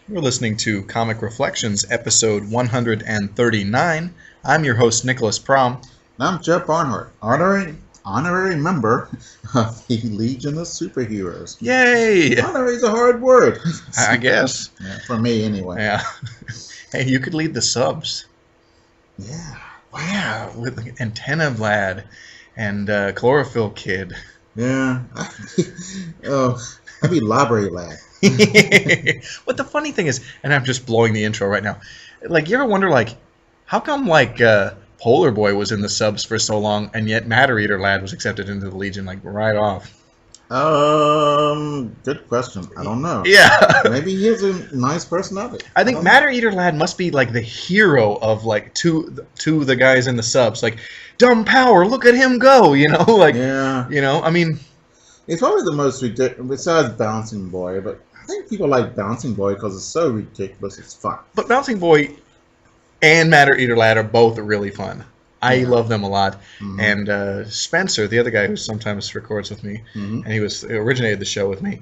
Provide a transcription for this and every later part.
You're listening to Comic Reflections, episode 139. I'm your host, Nicholas Prom. And I'm Jeff Barnhart, honorary member of the Legion of Superheroes. Yay! Honorary is a hard word. I guess. Yeah, for me, anyway. Yeah. Hey, you could lead the subs. Yeah. Wow. With Antenna Lad and Chlorophyll Kid. Yeah. Oh, I'd be Library Lad. What the funny thing is, and I'm just blowing the intro right now, like, you ever wonder, like, how come, like, Polar Boy was in the subs for so long, and yet Matter Eater Lad was accepted into the Legion, like, right off? Good question. I don't know. Yeah. Maybe he has a nice personality. I think Matter Eater Lad must be, like, the hero of, like, two of the guys in the subs. Like, dumb power, look at him go, you know? Like, yeah. You know, I mean... It's probably the most ridiculous, besides Bouncing Boy, but I think people like Bouncing Boy because it's so ridiculous, it's fun. But Bouncing Boy and Matter Eater Lad are both really fun. I love them a lot. Mm-hmm. And Spencer, the other guy who sometimes records with me, and he originated the show with me,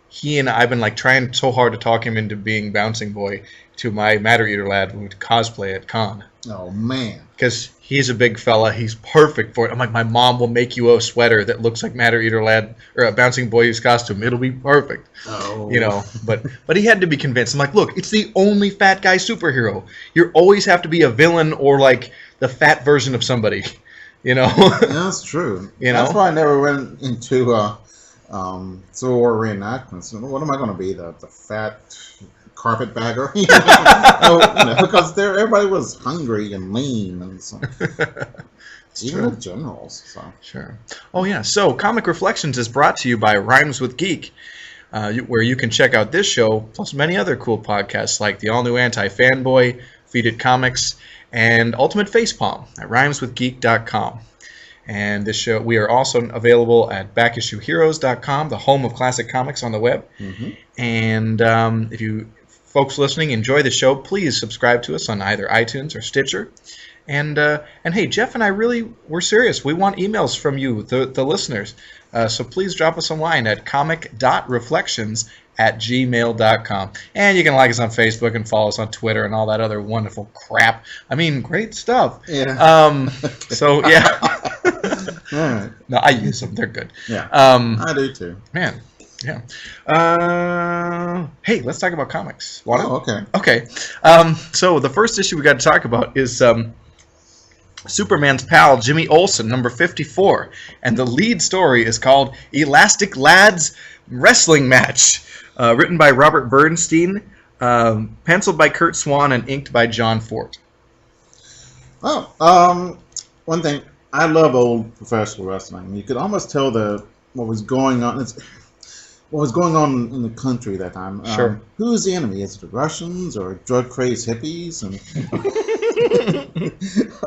he and I've been like trying so hard to talk him into being Bouncing Boy to my Matter Eater Lad who would cosplay at con. Oh, man. Because he's a big fella. He's perfect for it. I'm like, my mom will make you a sweater that looks like Matter Eater Lad or a Bouncing Boy's costume. It'll be perfect. Oh. You know, but he had to be convinced. I'm like, look, it's the only fat guy superhero. You always have to be a villain or like the fat version of somebody. You know? Yeah, that's true. You know? That's why I never went into Thor reenactments. What am I going to be? The fat carpetbagger? Because everybody was hungry and lean and so. Even the generals. So. Sure. Oh yeah. So Comic Reflections is brought to you by Rhymes with Geek, where you can check out this show plus many other cool podcasts like the all new Anti-Fanboy, Feed It Comics, and Ultimate Facepalm at rhymeswithgeek.com. And this show, we are also available at backissueheroes.com, the home of classic comics on the web. Mm-hmm. And if you folks listening enjoy the show, please subscribe to us on either iTunes or Stitcher. And hey, Jeff and I we're serious. We want emails from you, the listeners. So please drop us a line at comic.reflections@gmail.com. And you can like us on Facebook and follow us on Twitter and all that other wonderful crap. I mean, great stuff. Yeah. So, yeah. Right. No, I use them. They're good. Yeah. I do too. Man. Yeah. Hey, let's talk about comics. Want Oh, okay. Okay. So the first issue we got to talk about is Superman's pal, Jimmy Olsen, number 54. And the lead story is called Elastic Lad's Wrestling Match, written by Robert Bernstein, penciled by Kurt Swan, and inked by John Fort. Oh, one thing. I love old professional wrestling. You could almost tell what was going on. What was going on in the country that time. Sure. Who is the enemy? Is it the Russians or drug-crazed hippies? And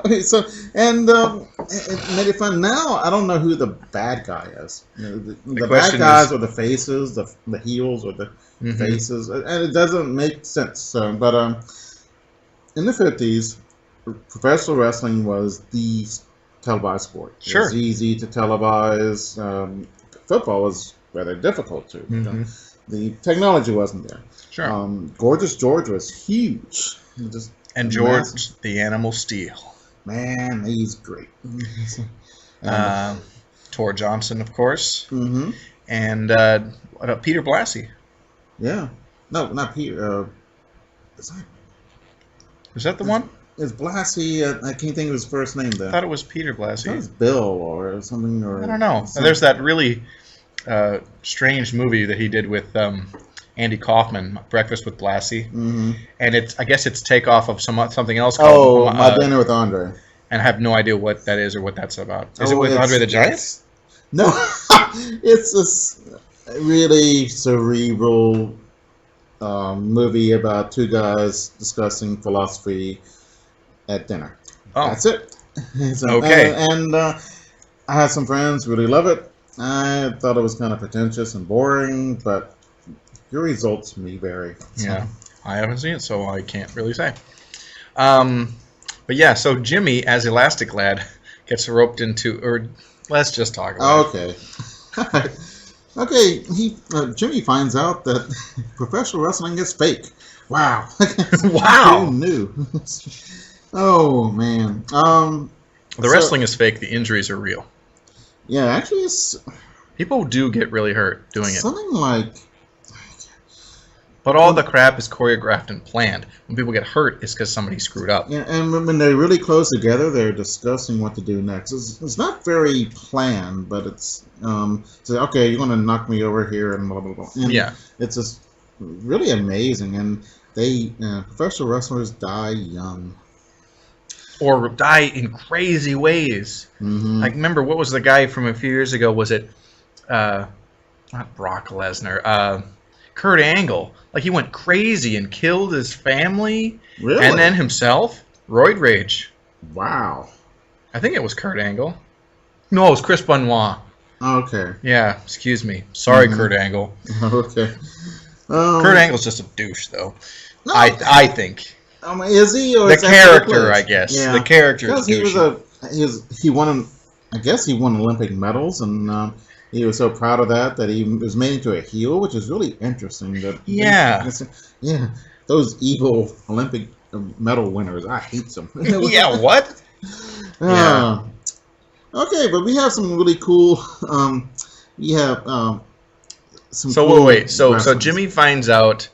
okay, so it made it fun. Now I don't know who the bad guy is. The bad guys are the faces, the heels or the faces, and it doesn't make sense. So, but in the 50s, professional wrestling was the televised sport. Sure. It was easy to televise. Football was rather difficult to. Mm-hmm. The technology wasn't there. Sure. Gorgeous George was huge. And George, massive. The Animal Steel. Man, he's great. Tor Johnson, of course. Mm-hmm. And Peter Blassie. Yeah. No, not Peter. Is that the one? It's Blassie. I can't think of his first name, though. I thought it was Peter Blassie. I thought it was Bill or something. Or I don't know. There's that really strange movie that he did with Andy Kaufman, Breakfast with Blassie, and I guess it's takeoff of something else called My Dinner with Andre. And I have no idea what that is or what that's about. Is it with Andre the Giant? No, it's this really cerebral movie about two guys discussing philosophy at dinner. Oh, that's it. So, okay. And I had some friends really love it. I thought it was kind of pretentious and boring, but your results may vary. So. Yeah, I haven't seen it, so I can't really say. But yeah, so Jimmy, as Elastic Lad, gets roped into, or let's just talk about it. Okay, Jimmy finds out that professional wrestling is fake. Wow. Who Wow. knew? Oh man. The wrestling is fake. The injuries are real. Yeah, actually, it's People do get really hurt doing it. something like. But all the crap is choreographed and planned. When people get hurt, it's because somebody screwed up. Yeah, and when they're really close together, they're discussing what to do next. It's not very planned, but it's so okay, you're gonna knock me over here and blah blah blah. And Yeah. it's just really amazing, and they professional wrestlers die young. Or die in crazy ways. Mm-hmm. Like, remember, what was the guy from a few years ago? Was it, not Brock Lesnar, Kurt Angle? Like, he went crazy and killed his family. Really? And then himself. Roid rage. Wow. I think it was Kurt Angle. No, it was Chris Benoit. Okay. Yeah, excuse me. Sorry, Kurt Angle. Okay. Kurt Angle's just a douche, though. No, I think. is he or The is that character, place? I guess. Yeah. The character Because is he won. I guess he won Olympic medals, and he was so proud of that he was made into a heel, which is really interesting. Yeah. Yeah. Those evil Olympic medal winners, I hate them. Yeah, what? Yeah. Okay, but we have some really cool. We have some. So cool wait. So wrestlers. Jimmy finds out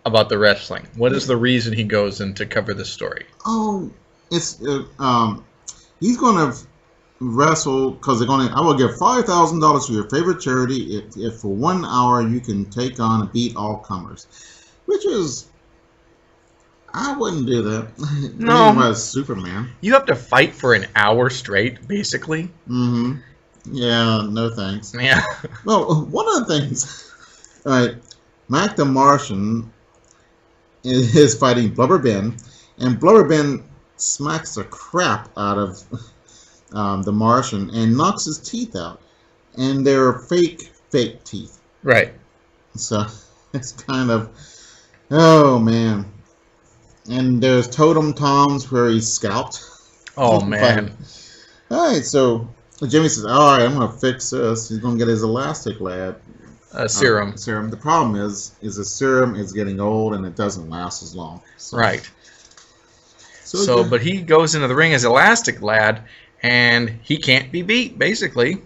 about the wrestling. What is the reason he goes in to cover this story? Oh, it's he's going to wrestle because they're going to. I will give $5,000 for your favorite charity if for 1 hour you can take on and beat all comers, which is. I wouldn't do that. No. Even as Superman. You have to fight for an hour straight, basically. Mm-hmm. Yeah, no thanks. Yeah. Well, one of the things, all right, Mac the Martian is fighting Blubber Ben, and Blubber Ben smacks the crap out of the Martian and knocks his teeth out, and they're fake teeth. Right. So it's kind of, oh man. And there's Totem Toms where he's scalped. Oh man. All right, so Jimmy says, "All right, I'm gonna fix this." He's gonna get his elastic lab Serum. Serum. The problem is the serum is getting old and it doesn't last as long. So, Right. So, but he goes into the ring as Elastic Lad, and he can't be beat, basically.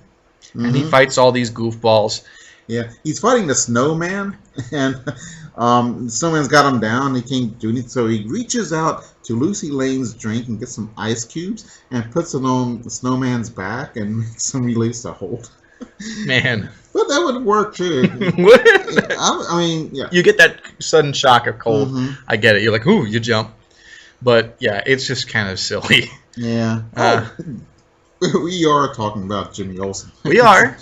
And he fights all these goofballs. Yeah, he's fighting the Snowman, and the Snowman's got him down. He can't do anything, so he reaches out to Lucy Lane's drink and gets some ice cubes and puts it on the Snowman's back and makes him release a hold. Man. But that would work too. I mean, yeah. You get that sudden shock of cold. I get it. You're like, ooh, you jump. But yeah, it's just kind of silly. Yeah. We are talking about Jimmy Olsen. We are.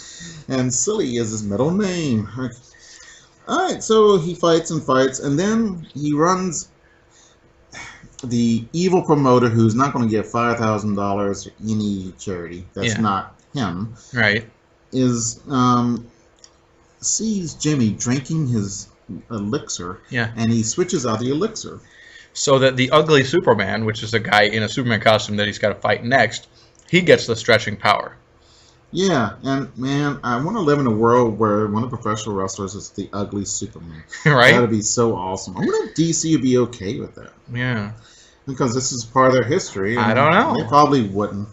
And silly is his middle name. Alright, so he fights and fights, and then he runs the evil promoter who's not going to give $5,000 to any charity. That's not him. Right. Is sees Jimmy drinking his elixir, and he switches out the elixir. So that the ugly Superman, which is a guy in a Superman costume that he's got to fight next, he gets the stretching power. Yeah, and man, I want to live in a world where one of the professional wrestlers is the ugly Superman. Right? That would be so awesome. I wonder if DC would be okay with that. Yeah. Because this is part of their history. I don't know. They probably wouldn't.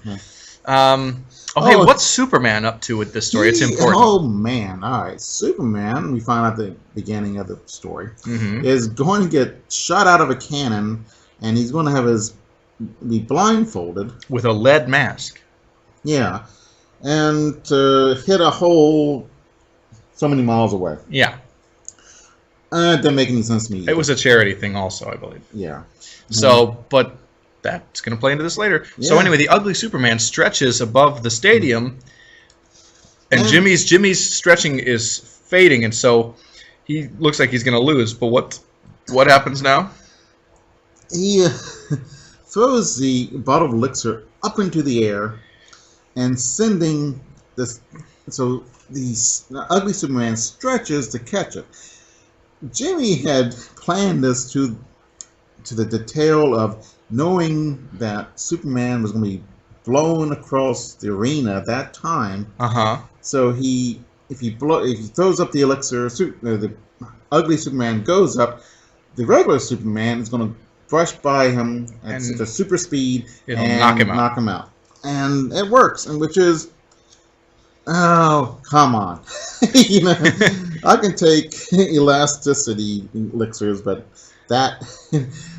Okay, what's Superman up to with this story? It's important. Oh, man. All right. Superman, we find out the beginning of the story, is going to get shot out of a cannon, and he's going to have be blindfolded. With a lead mask. Yeah. And to hit a hole so many miles away. Yeah. It doesn't make any sense to me either. It was a charity thing also, I believe. Yeah. So, but that's going to play into this later. Yeah. So anyway, the ugly Superman stretches above the stadium, and Jimmy's stretching is fading, and so he looks like he's going to lose. But what happens now? He throws the bottle of elixir up into the air, and sending this. So the ugly Superman stretches to catch it. Jimmy had planned this to the detail of knowing that Superman was going to be blown across the arena at that time. Uh-huh. So he if he throws up the elixir, the ugly Superman goes up, the regular Superman is going to brush by him at such a super speed and knock him out. And it works, and which is, oh, come on. I can take elasticity elixirs, but that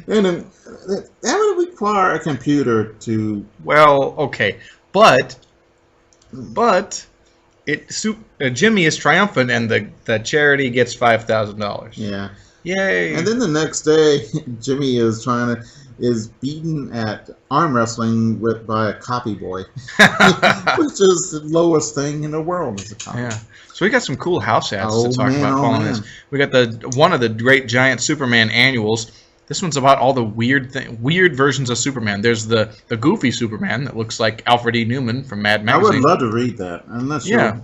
would require a computer to... Well, okay, but Jimmy is triumphant, and the charity gets $5,000. Yeah. Yay! And then the next day, Jimmy is beaten at arm wrestling by a copy boy, which is the lowest thing in the world as a copy. Yeah. So we got some cool house hats to talk about following this. We got one of the great giant Superman annuals. This one's about all the weird versions of Superman. There's the goofy Superman that looks like Alfred E. Newman from Mad Magazine. I would love to read that. I'm not sure. Yeah.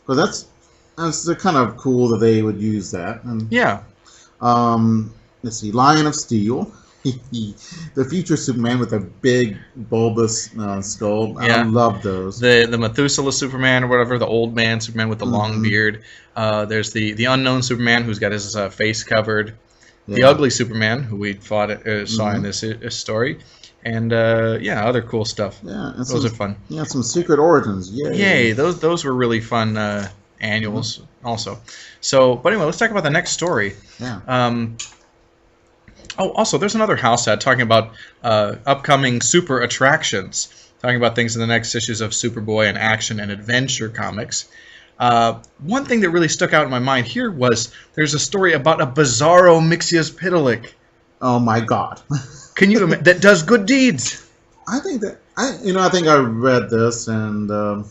Because that's kind of cool that they would use that. And, yeah. Let's see. Lion of Steel. The future Superman with a big bulbous skull. Yeah. I love those. The Methuselah Superman or whatever, the old man Superman with the long beard. There's the unknown Superman who's got his face covered. Yeah. The ugly Superman who we saw in this story. And other cool stuff. Yeah, those are fun. Yeah, some Secret Origins. Yay! Those were really fun annuals also. So, but anyway, let's talk about the next story. Yeah. Also, there's another house hat talking about upcoming super attractions, talking about things in the next issues of Superboy and Action and Adventure comics. One thing that really stuck out in my mind here was there's a story about a Bizarro Mxyzptlk. Oh my God! Can you imagine that does good deeds? I think I read this and it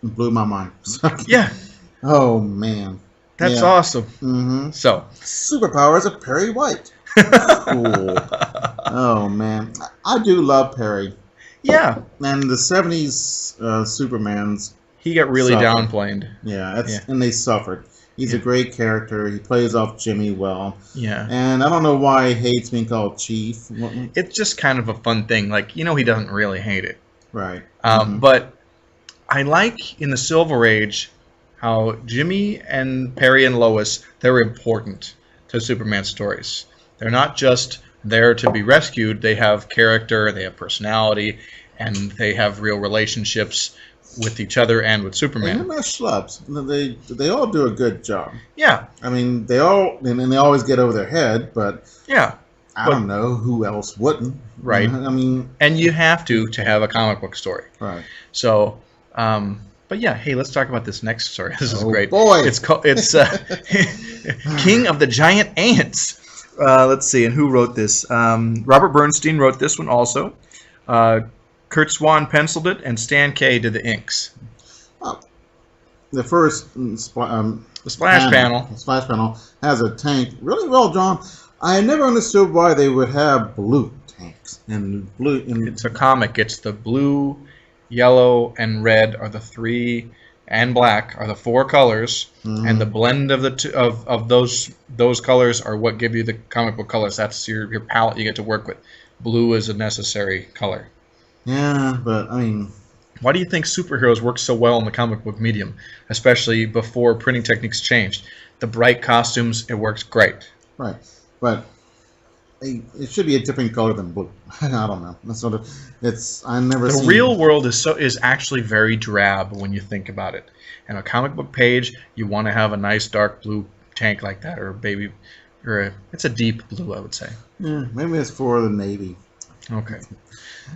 blew my mind. Yeah. Oh man. That's awesome. Mm-hmm. So superpowers of Perry White. Cool. Oh man, I do love Perry. Yeah. And the '70s Supermans. He got really downplayed. Yeah, and they suffered. He's a great character. He plays off Jimmy well. Yeah. And I don't know why he hates being called Chief. It's just kind of a fun thing. Like, he doesn't really hate it. Right. But I like in the Silver Age how Jimmy and Perry and Lois, they're important to Superman stories. They're not just there to be rescued. They have character, they have personality, and they have real relationships with each other and with Superman. They're not schlubs. They all do a good job. Yeah. I mean, they always get over their head, but yeah, I don't know who else wouldn't. Right. I mean, and you have to have a comic book story. Right. So, but yeah, hey, let's talk about this next story. This is great. Boy, it's King of the Giant Ants. Let's see, and who wrote this? Robert Bernstein wrote this one also. Kurt Swan penciled it, and Stan Kay did the inks. The first splash panel. The splash panel has a tank really well drawn. I never understood why they would have blue tanks and blue. It's a comic. It's the blue, yellow, and red are the three, and black are the four colors, and the blend of the two, of those colors are what give you the comic book colors. That's your palette you get to work with. Blue is a necessary color. Yeah, but I mean, why do you think superheroes work so well in the comic book medium, especially before printing techniques changed? The bright costumes, it works great. Right, but it should be a different color than blue. I don't know. That's sort of I never. The real world is actually very drab when you think about it. And a comic book page, you want to have a nice dark blue tank like that, or it's a deep blue, I would say. Yeah, maybe it's for the Navy. Okay.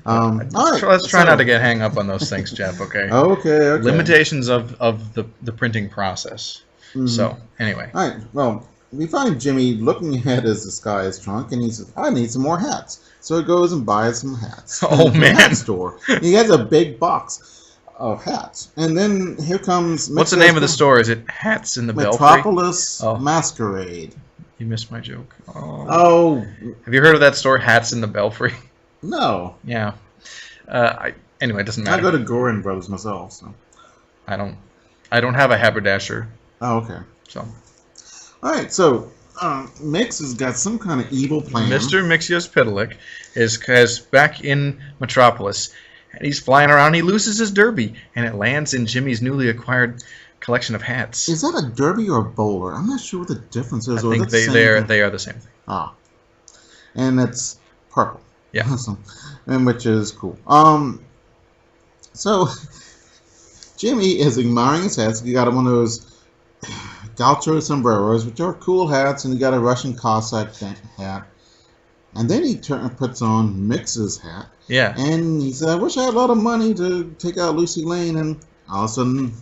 Let's try not to get hung up on those things, Jeff. Okay. Okay. Limitations of the printing process. So anyway. All right. Well, we find Jimmy looking at his disguise trunk, and he says, "I need some more hats." So he goes and buys some hats. Oh man! Hat store. He has a big box of hats, and then here comes. What's the name of the store? Is it Hats in the Belfry? Metropolis Masquerade. You missed my joke. Oh. Have you heard of that store, Hats in the Belfry? No. Yeah. Anyway, it doesn't matter. I go to Gorin Brothers myself, so. I don't have a haberdasher. Oh, okay. So. All right, so Mix has got some kind of evil plan. Mr. Mxyzptlk is back in Metropolis, and he's flying around. He loses his derby, and it lands in Jimmy's newly acquired collection of hats. Is that a derby or a bowler? I'm not sure what the difference is. I think they are the same thing. Ah, and it's purple. Yeah. Awesome. And which is cool. So Jimmy is admiring his hats. He got one of those gaucho sombreros, which are cool hats, and he got a Russian Cossack hat. And then he puts on Mix's hat. Yeah. And he said, I wish I had a lot of money to take out Lucy Lane. And all of a sudden,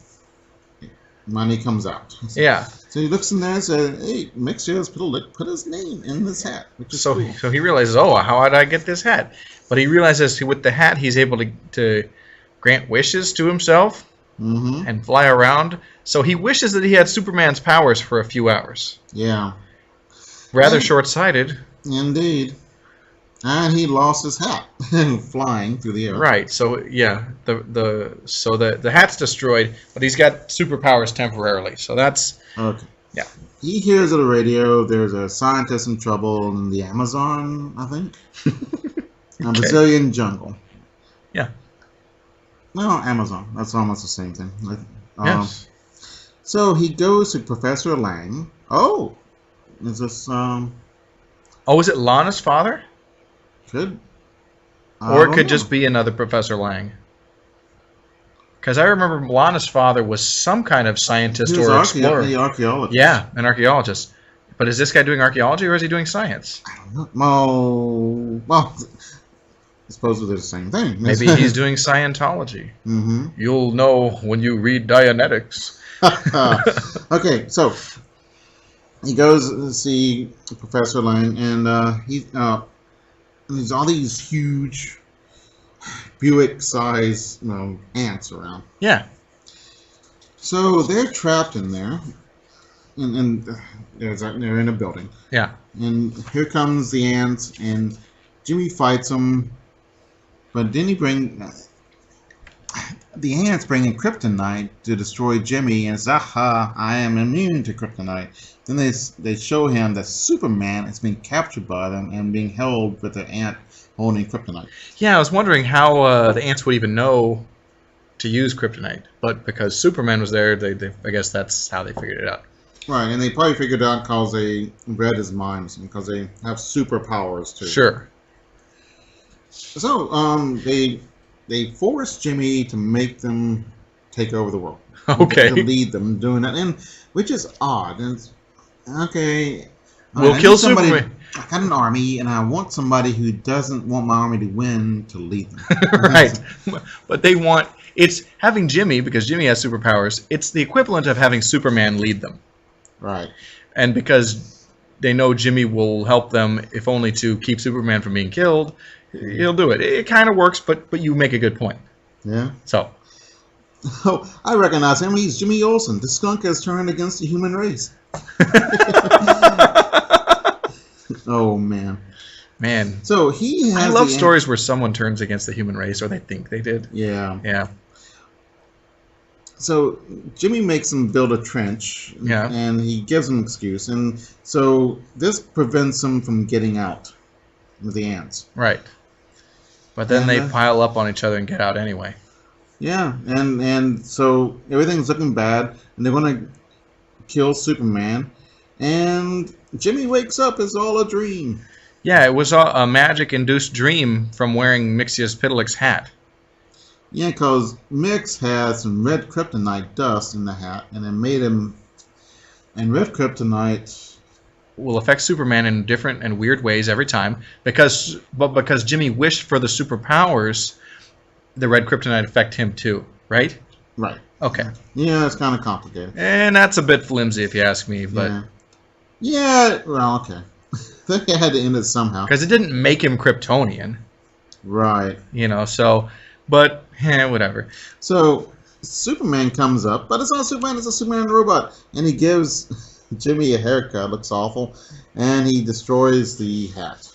money comes out. Yeah. So he looks in there and says, hey, Mix has put his name in this hat, which is cool. So he realizes, oh, how did I get this hat? But he realizes with the hat, he's able to grant wishes to himself and fly around. So he wishes that he had Superman's powers for a few hours. Yeah. Rather short-sighted. Indeed. And he lost his hat flying through the air. Right. So yeah, the hat's destroyed, but he's got superpowers temporarily. So that's okay. Yeah. He hears on the radio there's a scientist in trouble in the Amazon, I think. A Brazilian jungle. Yeah. No, Amazon. That's almost the same thing. Yes. So he goes to Professor Lang. Oh, is this Oh, is it Lana's father? Could. Or it could just be another Professor Lang. Because I remember Lana's father was some kind of scientist or explorer. An archaeologist. Yeah, an archaeologist. But is this guy doing archaeology or is he doing science? I don't know. Well, I suppose they're the same thing. Maybe he's doing Scientology. You'll know when you read Dianetics. Okay, so he goes to see Professor Lang, and there's all these huge Buick-sized ants around. Yeah. So they're trapped in there, and they're in a building. Yeah. And here comes the ants, and Jimmy fights them, but then the ants bring in kryptonite to destroy Jimmy, and says, aha, I am immune to kryptonite. Then they show him that Superman is being captured by them and being held with the ant holding kryptonite. Yeah, I was wondering how the ants would even know to use kryptonite, but because Superman was there, I guess that's how they figured it out. Right, and they probably figured it out because they read his mind, because they have superpowers too. Sure. So they force Jimmy to make them take over the world. Okay. To lead them doing that, and which is odd. And it's, okay. We'll kill Superman. I got an army, and I want somebody who doesn't want my army to win to lead them. Right. But they want... It's having Jimmy, because Jimmy has superpowers, it's the equivalent of having Superman lead them. Right. And because they know Jimmy will help them, if only to keep Superman from being killed, he'll do it. It kind of works, but you make a good point. Yeah. So... Oh, I recognize him. He's Jimmy Olsen. The skunk has turned against the human race. Oh, man. Man. So he has... I love stories where someone turns against the human race, or they think they did. Yeah. Yeah. So Jimmy makes him build a trench. Yeah. And he gives him an excuse. And so this prevents him from getting out with the ants. Right. But then they pile up on each other and get out anyway. Yeah, and so everything's looking bad, and they're going to kill Superman, and Jimmy wakes up. It's all a dream. Yeah, it was a magic-induced dream from wearing Mixia-Pitlik's hat. Yeah, because Mix has some red kryptonite dust in the hat, and it made him... And red kryptonite... will affect Superman in different and weird ways every time, because Jimmy wished for the superpowers... The red kryptonite affect him too, right? Right. Okay. Yeah, it's kind of complicated. And that's a bit flimsy if you ask me, but... Yeah, well, okay. They had to end it somehow. Because it didn't make him Kryptonian. Right. You know, so... But, whatever. So, Superman comes up, but it's not Superman, it's a Superman robot. And he gives Jimmy a haircut, looks awful, and he destroys the hat.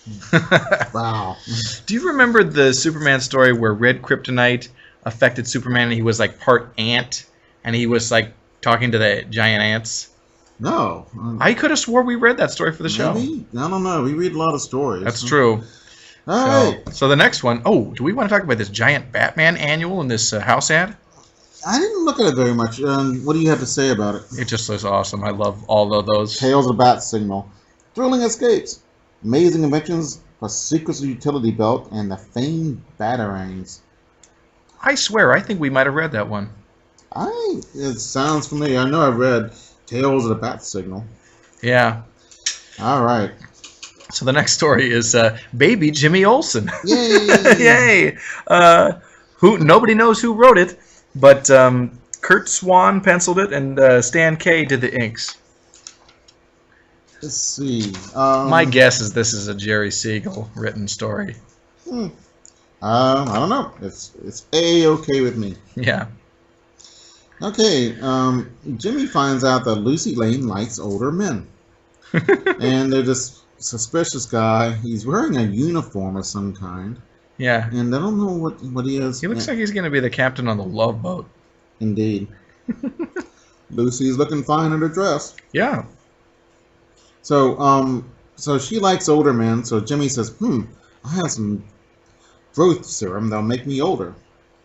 Wow. Do you remember the Superman story where red kryptonite affected Superman and he was like part ant and he was like talking to the giant ants? No. I could have swore we read that story for the show. Maybe? I don't know. We read a lot of stories. That's true. All right. So the next one, do we want to talk about this giant Batman annual in this house ad? I didn't look at it very much. What do you have to say about it? It just looks awesome. I love all of those. Tales of the Bat Signal. Thrilling escapes. Amazing inventions. A secret utility belt. And the famed batarangs. I swear, I think we might have read that one. It sounds familiar. I know I've read Tales of the Bat Signal. Yeah. All right. So the next story is Baby Jimmy Olsen. Yay! Yay! Who nobody knows who wrote it, but Kurt Swan penciled it, and Stan Kay did the inks. Let's see. My guess is this is a Jerry Siegel written story. I don't know. It's A-okay with me. Yeah. Okay. Jimmy finds out that Lucy Lane likes older men, and they're this suspicious guy. He's wearing a uniform of some kind. Yeah. And I don't know what he is. He looks like he's going to be the captain on the Love Boat. Indeed. Lucy's looking fine in her dress. Yeah. So she likes older men. So Jimmy says, I have some growth serum that'll make me older.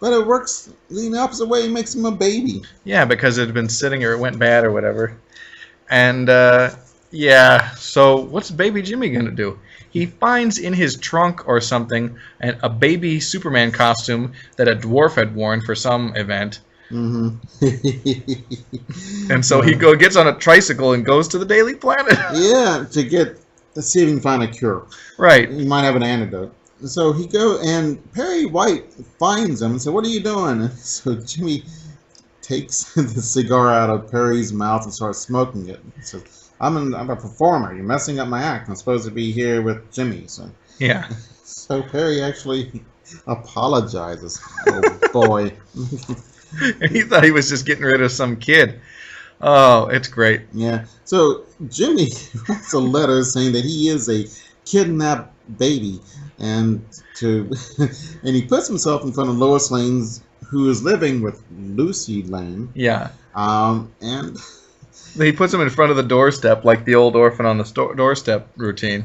But it works in the opposite way. It makes him a baby. Yeah, because it had been sitting or it went bad or whatever. And, yeah, so what's baby Jimmy going to do? He finds in his trunk or something a baby Superman costume that a dwarf had worn for some event. Mm-hmm. And so he gets on a tricycle and goes to the Daily Planet. Yeah, to see if he can find a cure. Right. He might have an antidote. So he and Perry White finds him and says, "What are you doing?" And so Jimmy takes the cigar out of Perry's mouth and starts smoking it. He says, I'm a performer. You're messing up my act. I'm supposed to be here with Jimmy. So yeah. So Perry actually apologizes. Oh boy. And he thought he was just getting rid of some kid. Oh, it's great. Yeah. So Jimmy writes a letter saying that he is a kidnapped baby, and he puts himself in front of Lois Lane, who is living with Lucy Lane. Yeah. And he puts him in front of the doorstep, like the old orphan on the doorstep routine,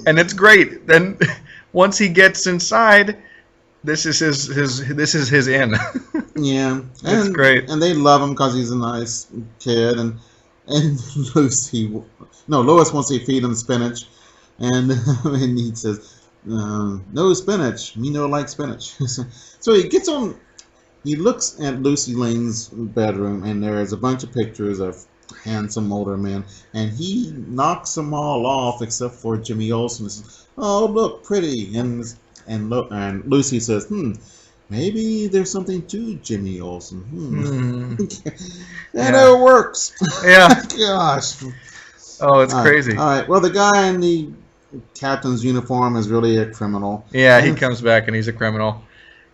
and it's great. Then once he gets inside, this is his in. Yeah, it's great. And they love him because he's a nice kid, and Lois wants to feed him spinach, and he says, "No spinach. Me no like spinach." So he gets on. He looks at Lucy Lane's bedroom, and there is a bunch of pictures of handsome older men, and he knocks them all off except for Jimmy Olsen. He says, "Oh, look, pretty," and Lucy says, maybe there's something to Jimmy Olsen. And it works. Yeah. Gosh. Oh, it's crazy. All right. Well, the guy in the captain's uniform is really a criminal. Yeah, he comes back and he's a criminal.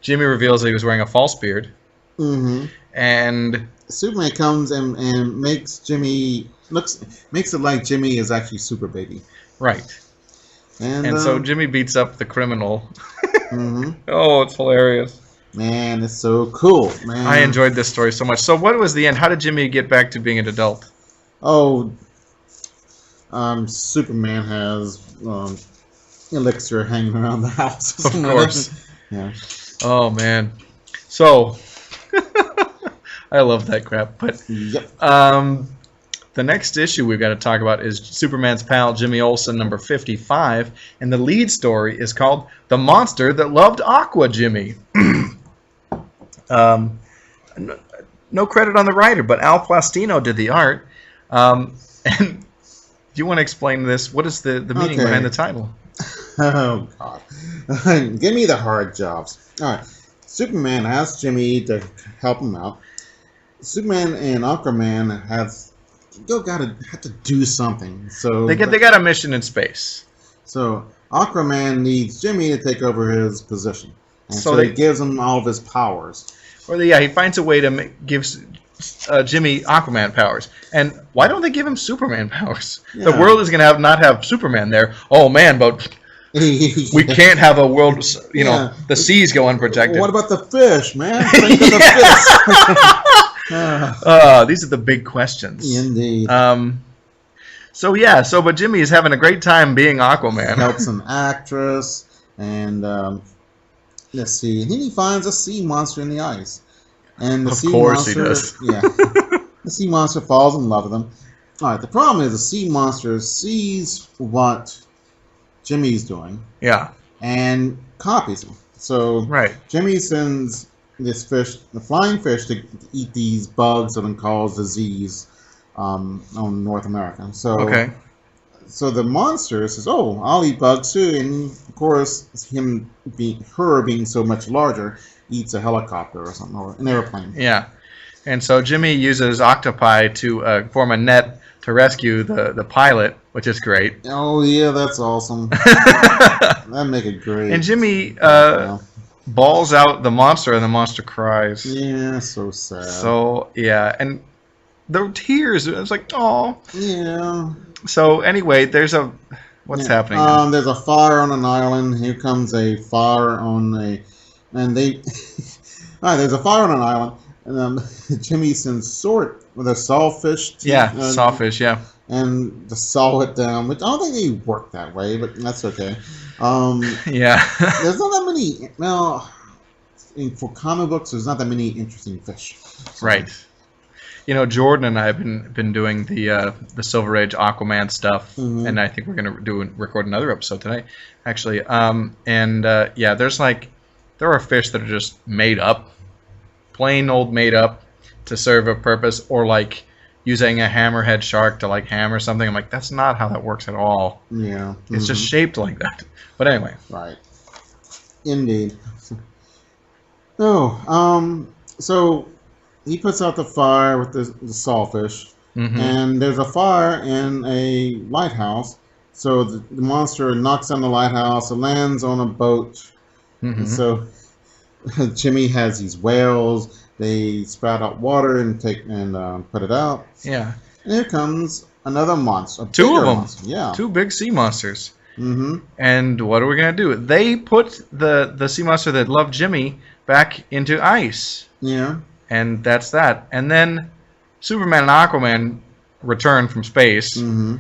Jimmy reveals that he was wearing a false beard. Mm-hmm. And Superman comes and makes it like Jimmy is actually Super Baby. Right. And so Jimmy beats up the criminal. Mm-hmm. Oh, it's hilarious. Man, it's so cool, man. I enjoyed this story so much. So what was the end? How did Jimmy get back to being an adult? Oh, Superman has elixir hanging around the house. Of course. Yeah. Oh, man. So, I love that crap. But yep. The next issue we've got to talk about is Superman's pal Jimmy Olsen, number 55, and the lead story is called "The Monster That Loved Aqua Jimmy." No credit on the writer, but Al Plastino did the art. And do you want to explain this? What is the meaning behind the title? Oh, God. Give me the hard jobs. All right. Superman asks Jimmy to help him out. Superman and Aquaman have to do something. So they got a mission in space. So Aquaman needs Jimmy to take over his position, and so he gives him all of his powers. Or he finds a way to give Jimmy Aquaman powers. And why don't they give him Superman powers? Yeah. The world is going to not have Superman there. Oh man, but we can't have a world. The seas go unprotected. What about the fish, man? Think of the fish. These are the big questions. Indeed. But Jimmy is having a great time being Aquaman. Helps an actress, and let's see. And then he finds a sea monster in the ice. And the Of sea course he monster, does. yeah, the sea monster falls in love with him. All right, the problem is the sea monster sees what Jimmy's doing Yeah. and copies him. So Right. Jimmy sends this fish, the flying fish, to eat these bugs that can cause disease on North America. So Okay. so the monster says, "Oh, I'll eat bugs too," and of course, her being so much larger, eats a helicopter or something, or an airplane. Yeah. And so Jimmy uses octopi to form a net to rescue the pilot, which is great. Oh yeah, that's awesome. That'd make it great. And Jimmy Yeah. balls out the monster, and the monster cries. Yeah, so sad. So yeah, and the tears. It was like, oh. Yeah. So anyway, what's happening now? There's a fire on an island. Here comes a fire on and they. All right, there's a fire on an island, and Jimmy sends Sort with a sawfish. Sawfish. Yeah. And to saw it down, which I don't think they work that way, but that's okay. Yeah. There's not that many. Well, for comic books, there's not that many interesting fish. So, Right. You know, Jordan and I have been doing the Silver Age Aquaman stuff, and I think we're gonna record another episode tonight, actually. Yeah, there are fish that are just made up, plain old made up, to serve a purpose, or like using a hammerhead shark to like hammer something. I'm like, that's not how that works at all. Yeah. It's just shaped like that. But anyway. Right. Indeed. So he puts out the fire with the sawfish, and there's a fire in a lighthouse. So the monster knocks on the lighthouse, it lands on a boat. And so Jimmy has these whales. They spout out water and put it out. Yeah. And here comes another monster. Two of them. Monster. Yeah. Two big sea monsters. And what are we gonna do? They put the sea monster that loved Jimmy back into ice. Yeah. And that's that. And then Superman and Aquaman return from space. And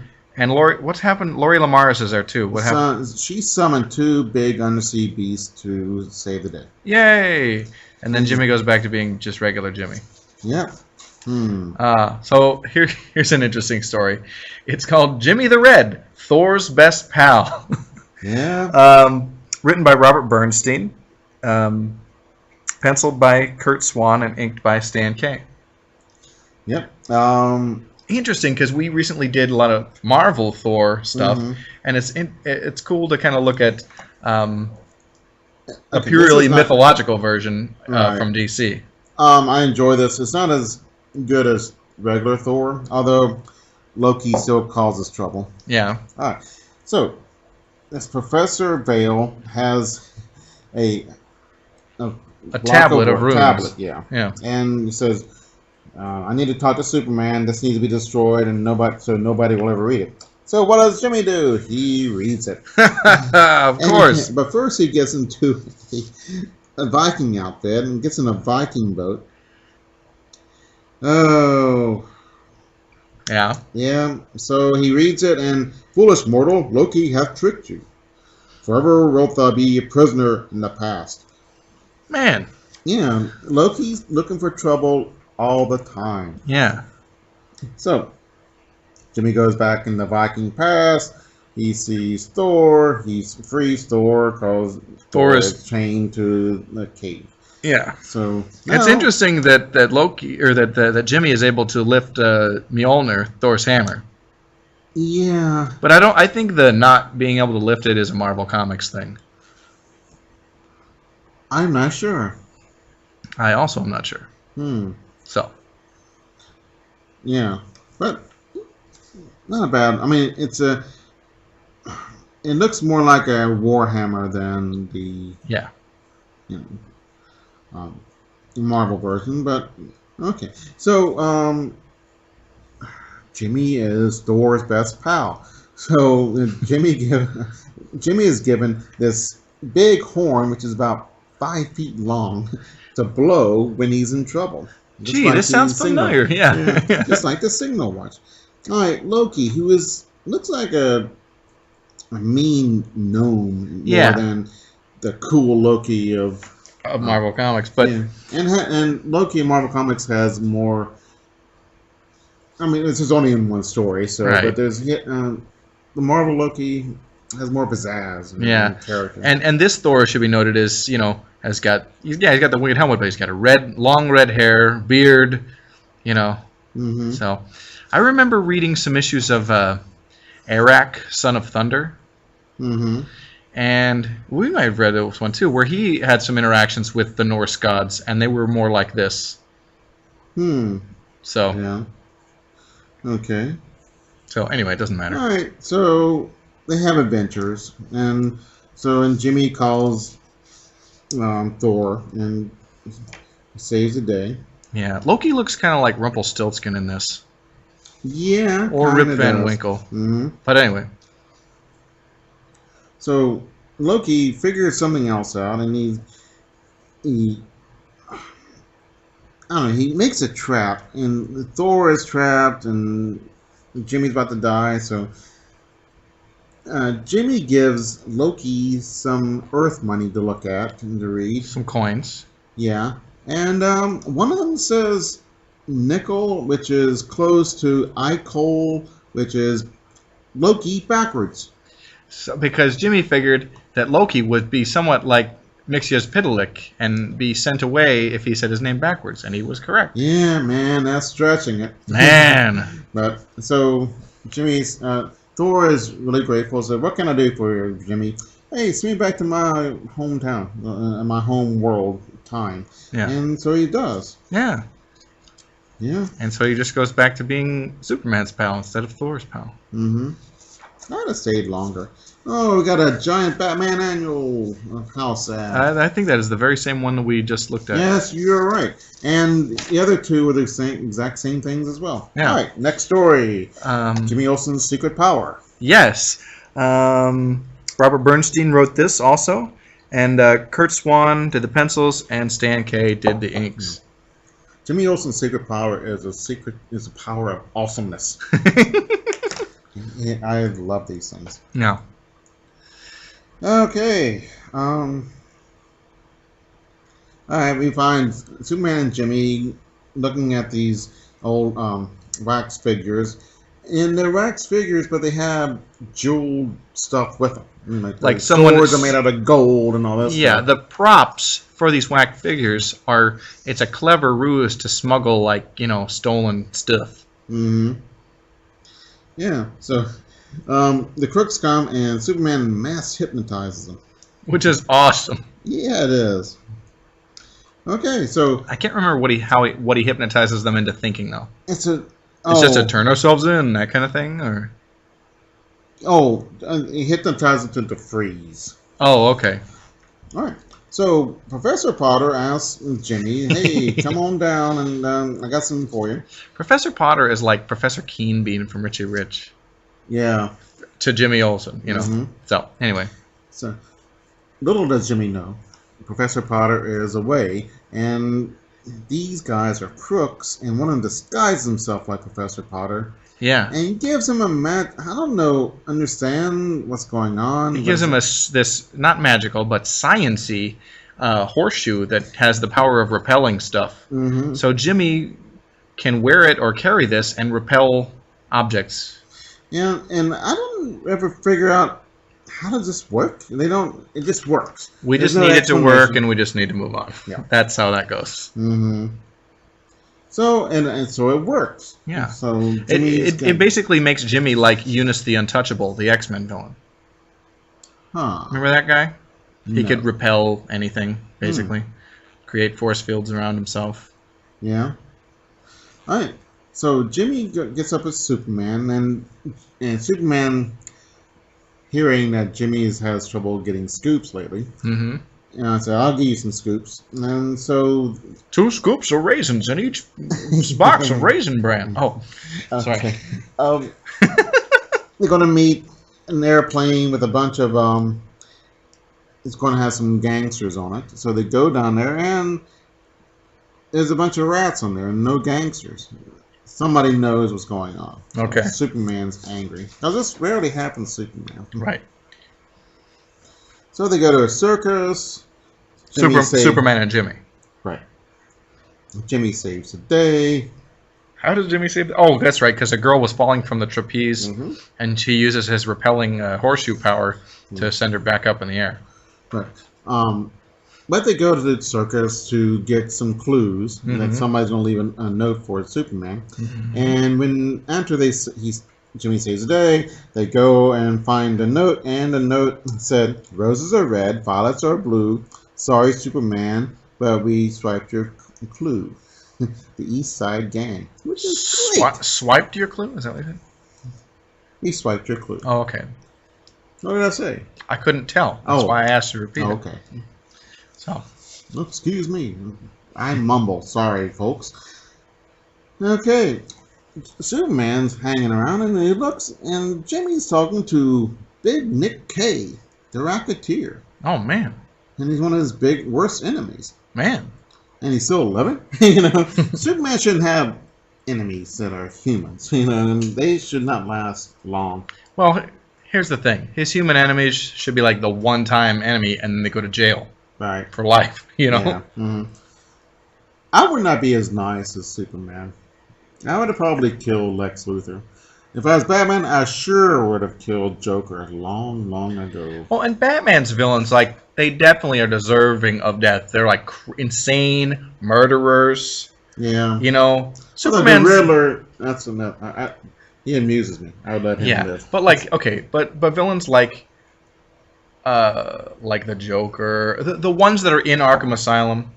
what's happened? Lori Lamaris is there too. What happened? She summoned two big undersea beasts to save the day. Yay! And then Jimmy goes back to being just regular Jimmy. Yeah. So here's an interesting story. It's called Jimmy the Red, Thor's Best Pal. Yeah. Written by Robert Bernstein. Penciled by Kurt Swan and inked by Stan Kay. Yep. Interesting, because we recently did a lot of Marvel Thor stuff, and it's cool to kind of look at a purely mythological version from DC. I enjoy this. It's not as good as regular Thor, although Loki still causes trouble. Yeah. All right. So this Professor Vale has a tablet of runes. Tablet, yeah. And he says, I need to talk to Superman. This needs to be destroyed, and nobody will ever read it. So what does Jimmy do? He reads it. Of course. But first he gets into a Viking outfit and gets in a Viking boat. Oh. Yeah. Yeah. So he reads it, and foolish mortal, Loki hath tricked you. Forever wilt thou be a prisoner in the past. Man. Yeah. Loki's looking for trouble all the time. Yeah. So Jimmy goes back in the Viking past. He sees Thor. He frees Thor because Thor is chained to the cave. Yeah. So it's interesting that Loki or that Jimmy is able to lift Mjolnir, Thor's hammer. Yeah. But I think the not being able to lift it is a Marvel Comics thing. I'm not sure. I also am not sure. So. Yeah, but not bad. I mean, it looks more like a Warhammer than the Marvel version, but okay. So Jimmy is Thor's best pal. So Jimmy is given this big horn, which is about 5 feet long, to blow when he's in trouble. Gee, this sounds familiar. Yeah. Just like the signal watch. All right, Loki, who looks like a mean gnome more than the cool Loki of of Marvel Comics. But yeah. And Loki in Marvel Comics has more. I mean, this is only in one story, so right. but there's the Marvel Loki has more pizzazz and character. And this Thor should be noted is he's got the winged helmet, but he's got a long red hair, beard, Mm-hmm. So I remember reading some issues of Arak, Son of Thunder. Mm-hmm. And we might have read this one too, where he had some interactions with the Norse gods, and they were more like this. So yeah. Okay. So anyway, it doesn't matter. All right. So they have adventures, and Jimmy calls Thor and saves the day. Yeah, Loki looks kind of like Rumpelstiltskin in this. Yeah. Or Rip Van Winkle. Mm-hmm. But anyway. So Loki figures something else out, and he I don't know, he makes a trap, and Thor is trapped, and Jimmy's about to die, so Jimmy gives Loki some Earth money to look at and to read. Some coins. Yeah. And one of them says nickel, which is close to Icol, which is Loki backwards. So, because Jimmy figured that Loki would be somewhat like Mixius Pidalic and be sent away if he said his name backwards, and he was correct. Yeah, man, that's stretching it. Man. But so Jimmy's Thor is really grateful. So what can I do for you, Jimmy? Hey, send me back to my hometown, my home world time. Yeah. And so he does. Yeah. Yeah. And so he just goes back to being Superman's pal instead of Thor's pal. Mm-hmm. I'd have stayed longer. Oh, we got a giant Batman annual. How sad. I think that is the very same one that we just looked at. Yes, you're right. And the other two were the exact same things as well. Yeah. All right, next story. Jimmy Olsen's Secret Power. Yes. Robert Bernstein wrote this also. And Kurt Swan did the pencils, and Stan Kay did the inks. Jimmy Olsen's Secret Power is a power of awesomeness. Yeah, I love these things. No. Okay. All right, we find Superman and Jimmy looking at these old wax figures. And they're wax figures, but they have jeweled stuff with them. Like someone swords are made out of gold and all this. Yeah, stuff. the props for these wax figures it's a clever ruse to smuggle stolen stuff. Mm-hmm. Yeah, so the crooks come and Superman mass hypnotizes them. Which is awesome. Yeah, it is. Okay, so I can't remember what he hypnotizes them into thinking though. It's just to turn ourselves in, that kind of thing, or he hypnotizes them to freeze. Oh, okay. All right. So Professor Potter asks Jimmy, "Hey, come on down, and I got something for you." Professor Potter is like Professor Keenbean from Richie Rich. Yeah. To Jimmy Olsen, Mm-hmm. So anyway. So little does Jimmy know, Professor Potter is away, and these guys are crooks, and one of them disguises himself like Professor Potter. Yeah. And he gives him understand what's going on. He gives him this, not magical, but science-y horseshoe that has the power of repelling stuff. Mm-hmm. So Jimmy can wear it or carry this and repel objects. Yeah, and I don't ever figure out how does this work. It just works. We just need it to work, and we just need to move on. Yeah. That's how that goes. Mm-hmm. So so it works. Yeah. So it basically makes Jimmy like Eunice the Untouchable, the X-Men villain. Huh. Remember that guy? No. He could repel anything, basically. Create force fields around himself. Yeah. All right. So Jimmy gets up as Superman, and Superman, hearing that Jimmy has trouble getting scoops lately, so I'll give you some scoops. And so 2 scoops of raisins in each box of Raisin Bran. Oh, sorry. Okay. They're going to meet an airplane with a bunch of it's going to have some gangsters on it. So they go down there, and there's a bunch of rats on there, and no gangsters. Somebody knows what's going on. Okay. Superman's angry. Now this rarely happens to Superman. Right. So they go to a circus. Superman and Jimmy. Right. Jimmy saves the day. How does Jimmy save? Oh, that's right, because a girl was falling from the trapeze, and he uses his repelling horseshoe power to send her back up in the air. Right. But they go to the circus to get some clues that somebody's going to leave a note for Superman. And after Jimmy saves the day, they go and find a note, and the note said, "Roses are red, violets are blue. Sorry, Superman, but we swiped your clue." The East Side Gang, which is great. Swiped your clue? Is that what you said? We swiped your clue. Oh, okay. What did I say? I couldn't tell. That's why I asked you to repeat it. Okay. So. Excuse me. I mumble. Sorry, folks. Okay. Superman's hanging around, and he looks, and Jimmy's talking to Big Nick K, the Rocketeer. Oh, man. And he's one of his worst enemies. Man. And he's still living. Superman shouldn't have enemies that are humans. And they should not last long. Well, here's the thing. His human enemies should be like the one-time enemy, and then they go to jail. Right. For life, Yeah. I would not be as nice as Superman. I would have probably killed Lex Luthor. If I was Batman, I sure would have killed Joker long, long ago. Well, and Batman's villains, they definitely are deserving of death. They're insane murderers. Yeah. Superman's... the Riddler, that's enough. He amuses me. I would let him live. But but villains like the Joker, the ones that are in Arkham Asylum,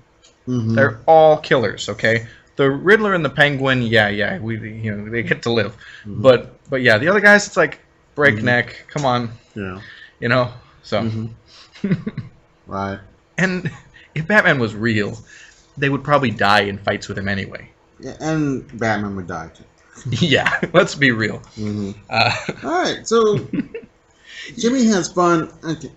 they're all killers. Okay. The Riddler and the Penguin, they get to live, but yeah, the other guys, it's like breakneck. Come on, so. Right. And if Batman was real, they would probably die in fights with him anyway. Yeah, and Batman would die too. Yeah, let's be real. All right, so Jimmy has fun. Okay.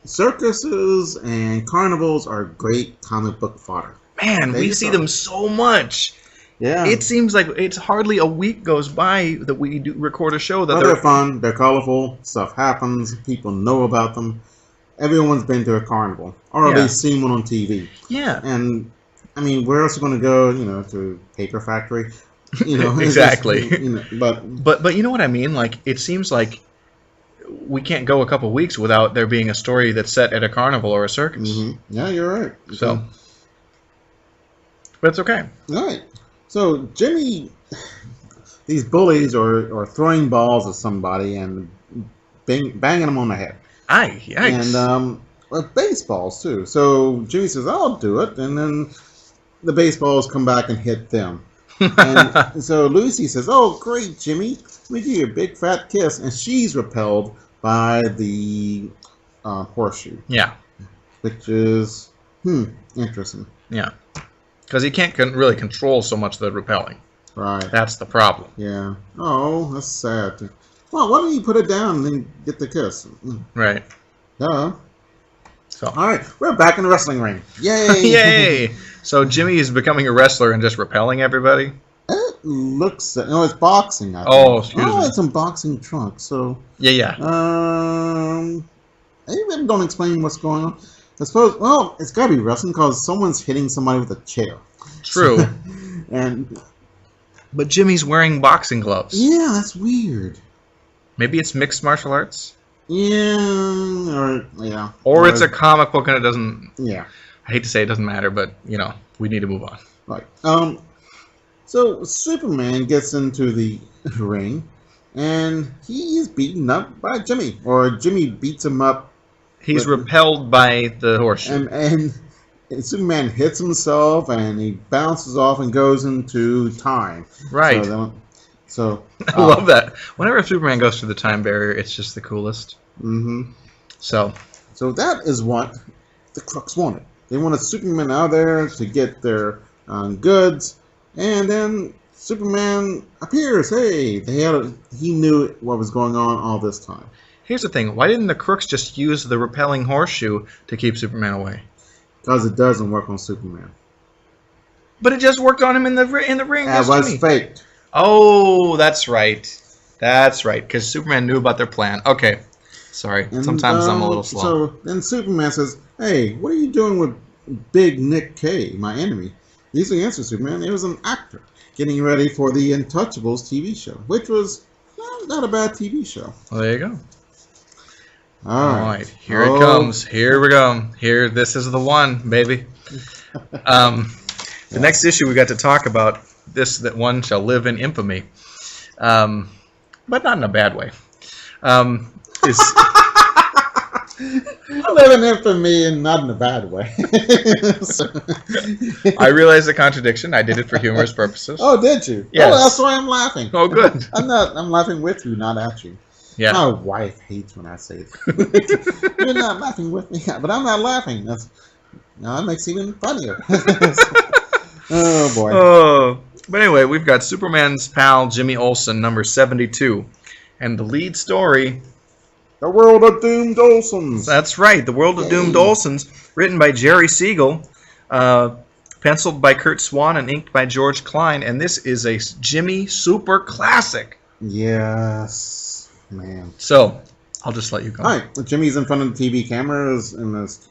Circuses and carnivals are great comic book fodder. Man, we see them so much. Yeah. It seems like it's hardly a week goes by that we do record a show that they're fun. They're colorful. Stuff happens. People know about them. Everyone's been to a carnival, or they've seen one on TV. Yeah. And I mean, where else are we going to go? To Paper Factory. Exactly. Just, but you know what I mean? It seems like we can't go a couple weeks without there being a story that's set at a carnival or a circus. Yeah, you're right. So, but it's okay. All right. So Jimmy, these bullies are throwing balls at somebody and banging them on the head. Aye, yikes. And baseballs too. So Jimmy says, "I'll do it," and then the baseballs come back and hit them. And so Lucy says, "Oh, great, Jimmy. Let me give you a big fat kiss." And she's repelled by the horseshoe. Yeah. Which is, interesting. Yeah. Because he can't really control so much the repelling. Right. That's the problem. Yeah. Oh, that's sad. Well, why don't you put it down and then get the kiss? Right. So. All right, we're back in the wrestling ring. Yay! Yay! So Jimmy is becoming a wrestler and just repelling everybody? It looks... No, it's boxing, I think. Oh, excuse me. It's some boxing trunks, so... Yeah. They really don't explain what's going on. I suppose... Well, it's got to be wrestling because someone's hitting somebody with a chair. True. But Jimmy's wearing boxing gloves. Yeah, that's weird. Maybe it's mixed martial arts? Yeah, or it's a comic book and it doesn't... Yeah. I hate to say it doesn't matter, but, we need to move on. Right. So Superman gets into the ring, and he is beaten up by Jimmy. Or Jimmy beats him up. He's repelled by the horseshoe. And Superman hits himself, and he bounces off and goes into time. Right. So I love that. Whenever Superman goes through the time barrier, it's just the coolest. So that is what the crooks wanted. They wanted Superman out there to get their goods, and then Superman appears. Hey, he knew what was going on all this time. Here's the thing: why didn't the crooks just use the repelling horseshoe to keep Superman away? Because it doesn't work on Superman. But it just worked on him in the ring. That was faked. Oh, that's right. That's right, because Superman knew about their plan. Okay. Sorry. Sometimes I'm a little slow. So then Superman says, "Hey, what are you doing Big Nick K, my enemy. He's against Superman. It was an actor getting ready for the Untouchables TV show, which was not a bad TV show. Well, there you go. All right. Here it comes. Here we go. Here, this is the one, baby. The next issue we got to talk about, that one shall live in infamy, but not in a bad way. Is live in infamy and not in a bad way. I realize the contradiction. I did it for humorous purposes. Oh, did you? Yes. Oh, that's why I'm laughing. Oh, good. I'm laughing with you, not at you. Yeah. My wife hates when I say that. You're not laughing with me, but I'm not laughing. That makes it even funnier. Oh, boy. Oh. But anyway, we've got Superman's pal Jimmy Olsen, number 72. And the lead story... The World of Doomed Olsens. That's right. The World of Doomed Olsens, written by Jerry Siegel, penciled by Kurt Swan, and inked by George Klein. And this is a Jimmy super classic. Yes, man. So, I'll just let you go. All right. Jimmy's in front of the TV cameras in this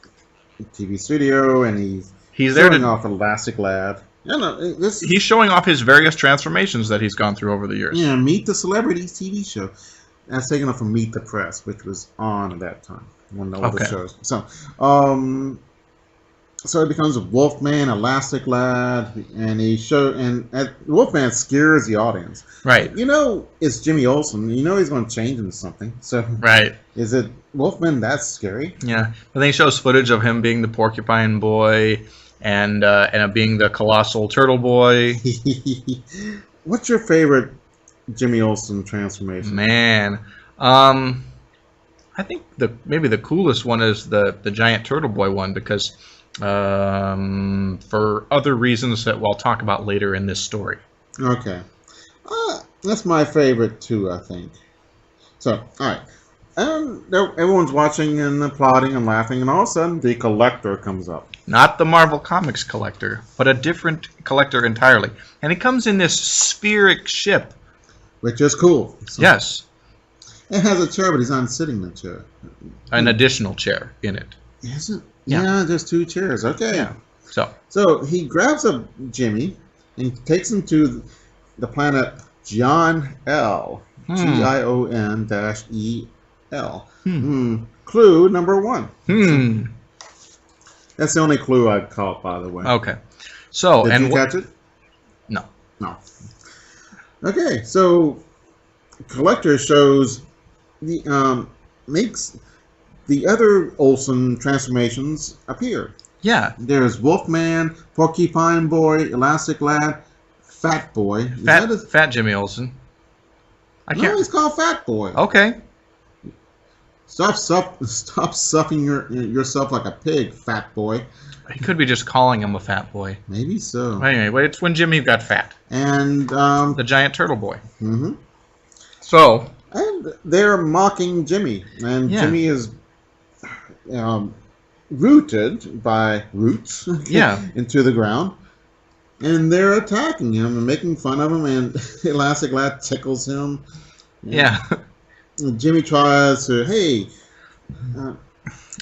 TV studio, and he's there showing off Elastic Lad. He's showing off his various transformations that he's gone through over the years. Yeah, Meet the Celebrities TV show. That's taken off from Meet the Press, which was on at that time. One of the older shows. So, so it becomes Wolfman, Elastic Lad, and Wolfman scares the audience. Right. You know, it's Jimmy Olsen. You know he's going to change into something. So, right. Is it Wolfman that's scary? Yeah. But then he shows footage of him being the Porcupine Boy and being the Colossal Turtle Boy. What's your favorite Jimmy Olsen transformation? Man, I think maybe the coolest one is the Giant Turtle Boy one, because for other reasons that we'll talk about later in this story. Okay. That's my favorite too, I think. So, all right. Everyone's watching and applauding and laughing, and all of a sudden the Collector comes up. Not the Marvel Comics Collector, but a different Collector entirely. And he comes in this spheric ship. Which is cool. So yes. It has a chair, but he's not sitting in the chair. An additional chair in it. Is it? Yeah, there's 2 chairs. Okay. Yeah. So he grabs up Jimmy and takes him to the planet Gion L. Gion-E-L. Clue number 1. That's the only clue I caught, by the way. Okay. So, Did you catch it? No. Okay, so Collector shows makes the other Olsen transformations appear. Yeah. There's Wolfman, Porcupine Boy, Elastic Lad, Fat Boy. Fat Jimmy Olsen. No, he's called Fat Boy. Okay. Stop stuffing yourself like a pig, Fat Boy. He could be just calling him a fat boy. Maybe so. Anyway, it's when Jimmy got fat. And the Giant Turtle Boy. Mm-hmm. So. And they're mocking Jimmy, and Jimmy is rooted by roots into the ground, and they're attacking him and making fun of him, and Elastic Lad tickles him. Yeah. And Jimmy tries to, hey.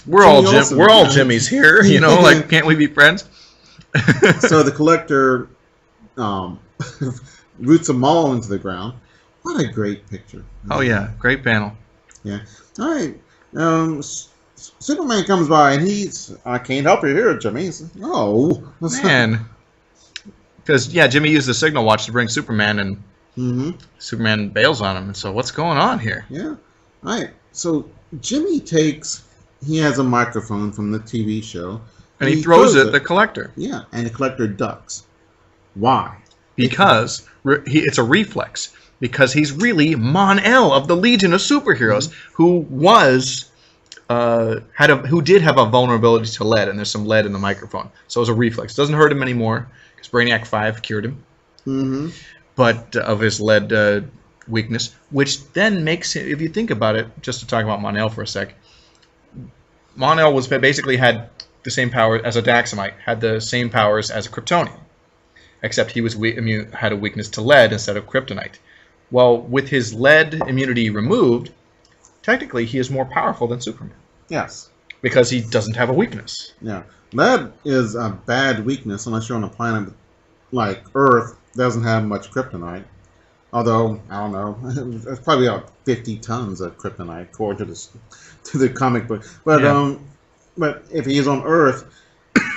We're all Jimmys here, you know. Like, can't we be friends? So the Collector roots them all into the ground. What a great picture! Oh yeah, great panel. Yeah. All right. Superman comes by and I can't help you here, Jimmy. Oh man. Because Jimmy used the signal watch to bring Superman, and Superman bails on him. And so, what's going on here? Yeah. All right. So Jimmy he has a microphone from the TV show. And he throws it at the Collector. Yeah, and the Collector ducks. Why? Because it's a reflex. Because he's really Mon-El of the Legion of Superheroes, who did have a vulnerability to lead, and there's some lead in the microphone. So it was a reflex. It doesn't hurt him anymore, because Brainiac 5 cured him. But of his lead weakness, which then makes him, if you think about it, just to talk about Mon-El for a sec, Mon-El basically had the same power as a Daxamite, had the same powers as a Kryptonian, except he had a weakness to lead instead of kryptonite. Well, with his lead immunity removed, technically he is more powerful than Superman. Yes. because he doesn't have a weakness. Yeah, that is a bad weakness unless you're on a planet like Earth doesn't have much kryptonite. Although I don't know, it's probably about 50 tons of kryptonite according to the comic book. But but if he's on Earth,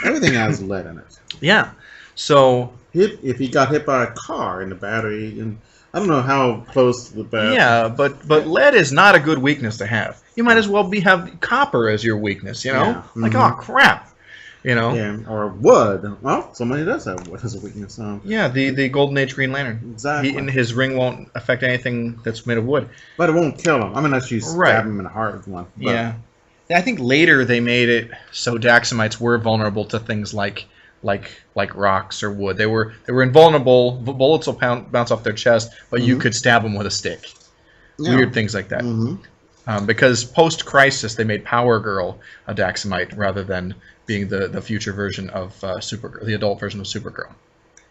everything has lead in it. Yeah. So if he got hit by a car in the battery, and I don't know how close the battery. Yeah, but lead is not a good weakness to have. You might as well have copper as your weakness. You know, Yeah. like oh crap. You know. Yeah, or wood. Well, somebody does have wood as a weakness. Yeah, the Golden Age Green Lantern. Exactly. And his ring won't affect anything that's made of wood. But it won't kill him. I mean, unless you stab him in the heart with one. But, yeah. I think later they made it so Daxamites were vulnerable to things like rocks or wood. They were invulnerable. Bullets will bounce off their chest, but you could stab them with a stick. Yeah. Weird things like that. Because post-Crisis, they made Power Girl a Daxamite rather than being the future version of Supergirl, the adult version of Supergirl.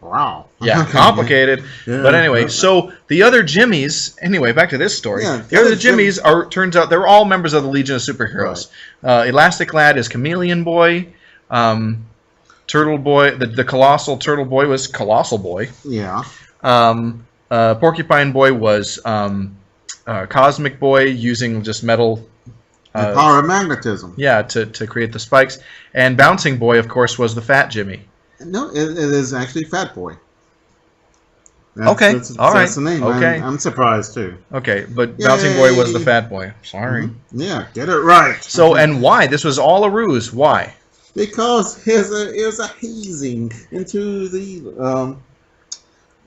Wow. Yeah, complicated. Yeah. But anyway, so the other Jimmies, anyway, back to this story. Yeah, the other Jimmies turns out they're all members of the Legion of Superheroes. Right. Elastic Lad is Chameleon Boy. Turtle Boy, the Colossal Turtle Boy was Colossal Boy. Yeah. Porcupine Boy was Cosmic Boy, using just metal. The power of magnetism. Yeah, to create the spikes. And Bouncing Boy, of course, was the Fat Jimmy. No, it is actually Fat Boy. Okay, all right. That's the name. Okay. I'm surprised, too. Okay, but Yay. Bouncing Boy was the Fat Boy. Sorry. Yeah, get it right. So, and why? This was all a ruse. Why? Because it was a hazing into the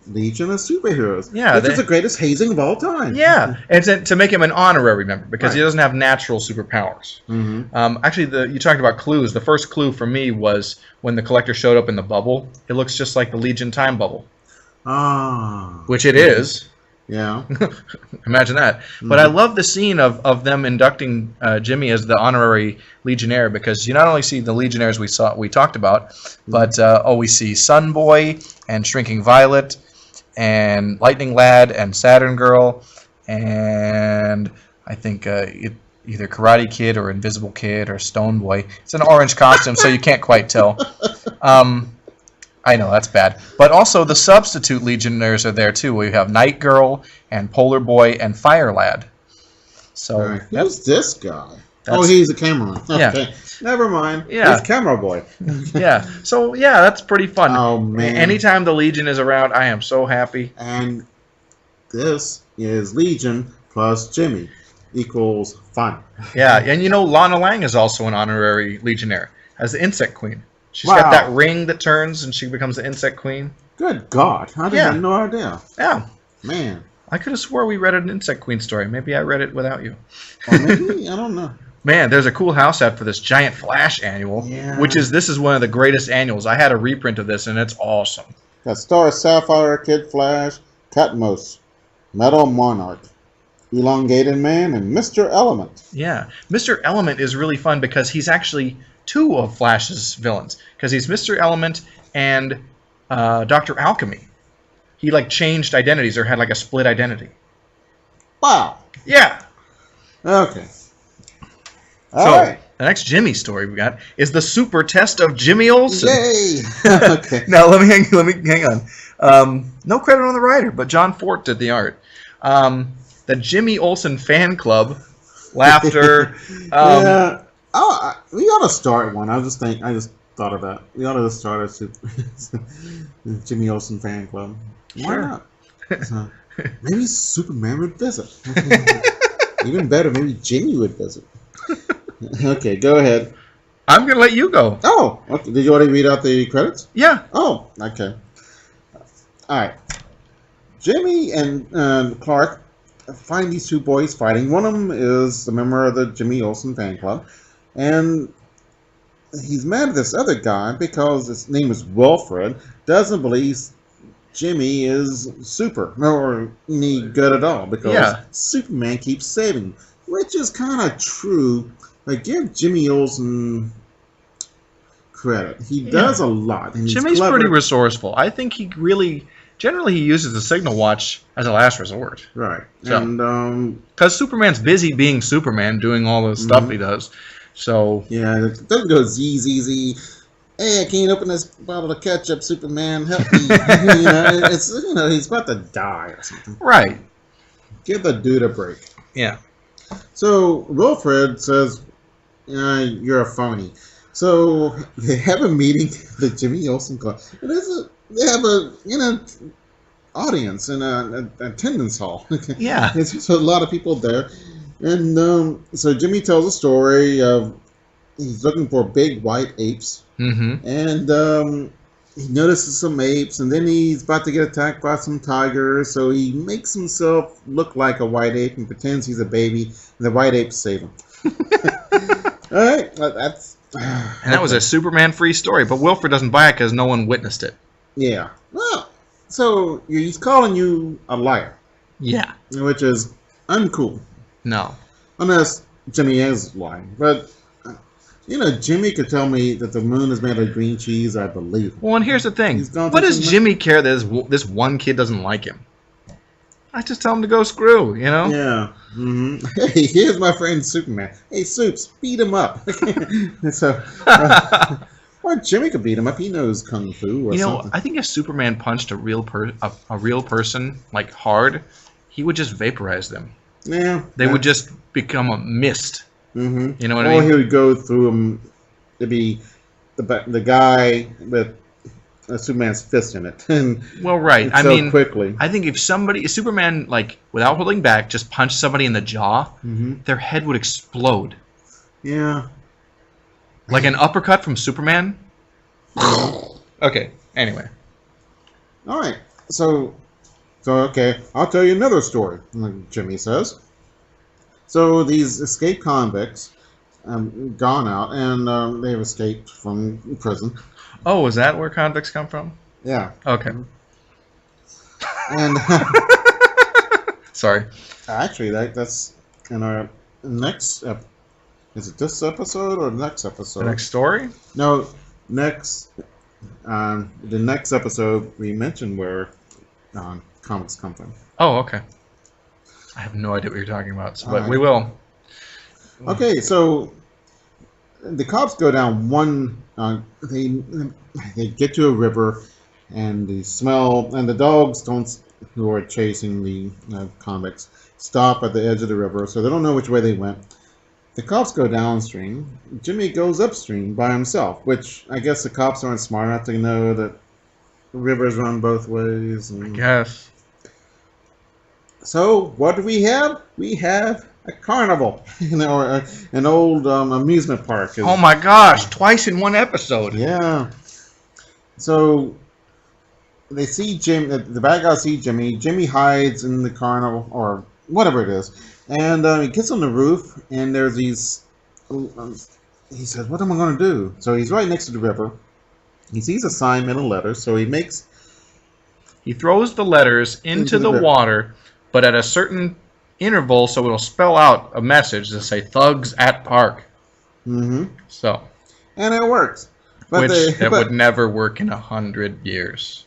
Legion of Superheroes. Yeah, which is the greatest hazing of all time. Yeah, and to make him an honorary member because he doesn't have natural superpowers. Actually, you talked about clues. The first clue for me was when the Collector showed up in the bubble. It looks just like the Legion time bubble. Ah. Which it is. Yeah. Imagine that. But I love the scene of them inducting Jimmy as the honorary Legionnaire, because you not only see the Legionnaires we talked about, but we see Sun Boy and Shrinking Violet and Lightning Lad and Saturn Girl and I think either Karate Kid or Invisible Kid or Stone Boy. It's an orange costume, so you can't quite tell. I know, that's bad. But also the substitute Legionnaires are there, too. We have Night Girl and Polar Boy and Fire Lad. So, who's this guy? He's a cameraman. Okay. Yeah. Never mind. Yeah. He's Camera Boy. Yeah. So, yeah, that's pretty fun. Oh, man. Anytime the Legion is around, I am so happy. And this is Legion plus Jimmy equals fun. Yeah, and you know, Lana Lang is also an honorary Legionnaire as the Insect Queen. She's got that ring that turns, and she becomes the Insect Queen. Good God. I had no idea. Yeah. Man. I could have swore we read an Insect Queen story. Maybe I read it without you. Or maybe. I don't know. Man, there's a cool house ad for this Giant Flash annual, this is one of the greatest annuals. I had a reprint of this, and it's awesome. Got Star Sapphire, Kid Flash, Catmos, Metal Monarch, Elongated Man, and Mr. Element. Yeah. Mr. Element is really fun because he's actually two of Flash's villains, because he's Mr. Element and Dr. Alchemy. He changed identities or had a split identity. Wow. Yeah. Okay. All right. The next Jimmy story we got is the super test of Jimmy Olsen. Yay! Okay. Now let me hang on. No credit on the writer, but John Fort did the art. The Jimmy Olsen fan club, laughter. Yeah. We ought to start one. I just thought of that. We ought to start a Jimmy Olsen fan club. Why not? So, maybe Superman would visit. Even better, maybe Jimmy would visit. Okay, go ahead. I'm going to let you go. Oh, okay. Did you already read out the credits? Yeah. Oh, okay. All right. Jimmy and Clark find these two boys fighting. One of them is a member of the Jimmy Olsen fan club. And he's mad at this other guy because his name is Wilfred, doesn't believe Jimmy is super or any good at all because Superman keeps saving him, which is kind of true. But give Jimmy Olsen credit. He does a lot. And Jimmy's pretty resourceful. I think he really... Generally, he uses the Signal Watch as a last resort. Right. So, and because Superman's busy being Superman, doing all the stuff he does. So yeah, it doesn't go Z Z Z. Hey, I can't open this bottle of ketchup, Superman. Help me! He's about to die or something. right, Give the dude a break. yeah. So Wilfred says, "You're a phony." So they have a meeting, the Jimmy Olsen Club. They have a audience in an attendance hall. Yeah. There's just a lot of people there, and so Jimmy tells a story of he's looking for big white apes, and he notices some apes, and then he's about to get attacked by some tigers. So he makes himself look like a white ape and pretends he's a baby, and the white apes save him. All right, that's. And that was a Superman-free story, but Wilfred doesn't buy it because no one witnessed it. Yeah. Well, so he's calling you a liar. Yeah. Which is uncool. No. Unless Jimmy is lying. But, Jimmy could tell me that the moon is made of green cheese, I believe. Well, and here's the thing. What does Jimmy care that this one kid doesn't like him? I just tell him to go screw, Yeah. Hey, here's my friend Superman. Hey, Supes, beat him up. So, or Jimmy could beat him up. He knows kung fu or something. I think if Superman punched a real person like hard, he would just vaporize them. Yeah. They would just become a mist. Mm-hmm. You know what I mean? Or he would go through them to be the guy with Superman's fist in it. Well, right. Quickly. I think if Superman, like, without holding back, just punched somebody in the jaw, their head would explode. Yeah. Like an uppercut from Superman? Okay, anyway. All right. So, okay, I'll tell you another story, like Jimmy says. So these escaped convicts gone out, and they've escaped from prison. Oh, is that where convicts come from? Yeah. Okay. And sorry. Actually, that's in our next. Is it this episode or the next episode? The next story? No, next. The next episode we mentioned where comics come from. Oh, okay. I have no idea what you're talking about, but right. we will. Okay, so the cops go down one. They get to a river, and the smell and the dogs who are chasing the convicts stop at the edge of the river, so they don't know which way they went. The cops go downstream. Jimmy goes upstream by himself, which I guess the cops aren't smart enough to know that rivers run both ways. I guess. So what do we have? We have a carnival, or an old amusement park. Oh my gosh! Twice in one episode. Yeah. So they see Jim. The bad guys see Jimmy. Jimmy hides in the carnival or whatever it is, and he gets on the roof. And there's these. He says, "What am I going to do?" So he's right next to the river. He sees a sign made of letters. So he throws the letters into the water, but at a certain interval, so it'll spell out a message to say "Thugs at Park." So. And it works. But that would never work in 100 years.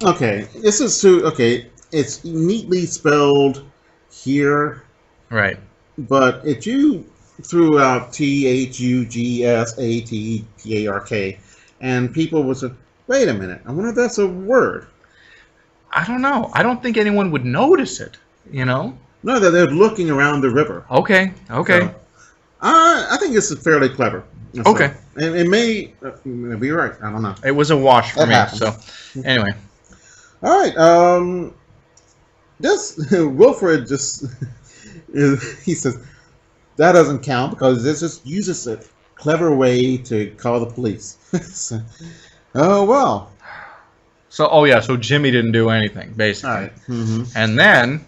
Okay. This is too. Okay. It's neatly spelled here. Right. But if you threw out THUGSATPARK, and people would say, "Wait a minute, I wonder if that's a word." I don't know. I don't think anyone would notice it. No, they're looking around the river. Okay. So, I think this is fairly clever. Okay. It may be right. I don't know. It was a wash for me. Happens. So, anyway. All right. This Wilfred just he says that doesn't count because this just uses a clever way to call the police. So, oh well. So Jimmy didn't do anything basically. All right. And then.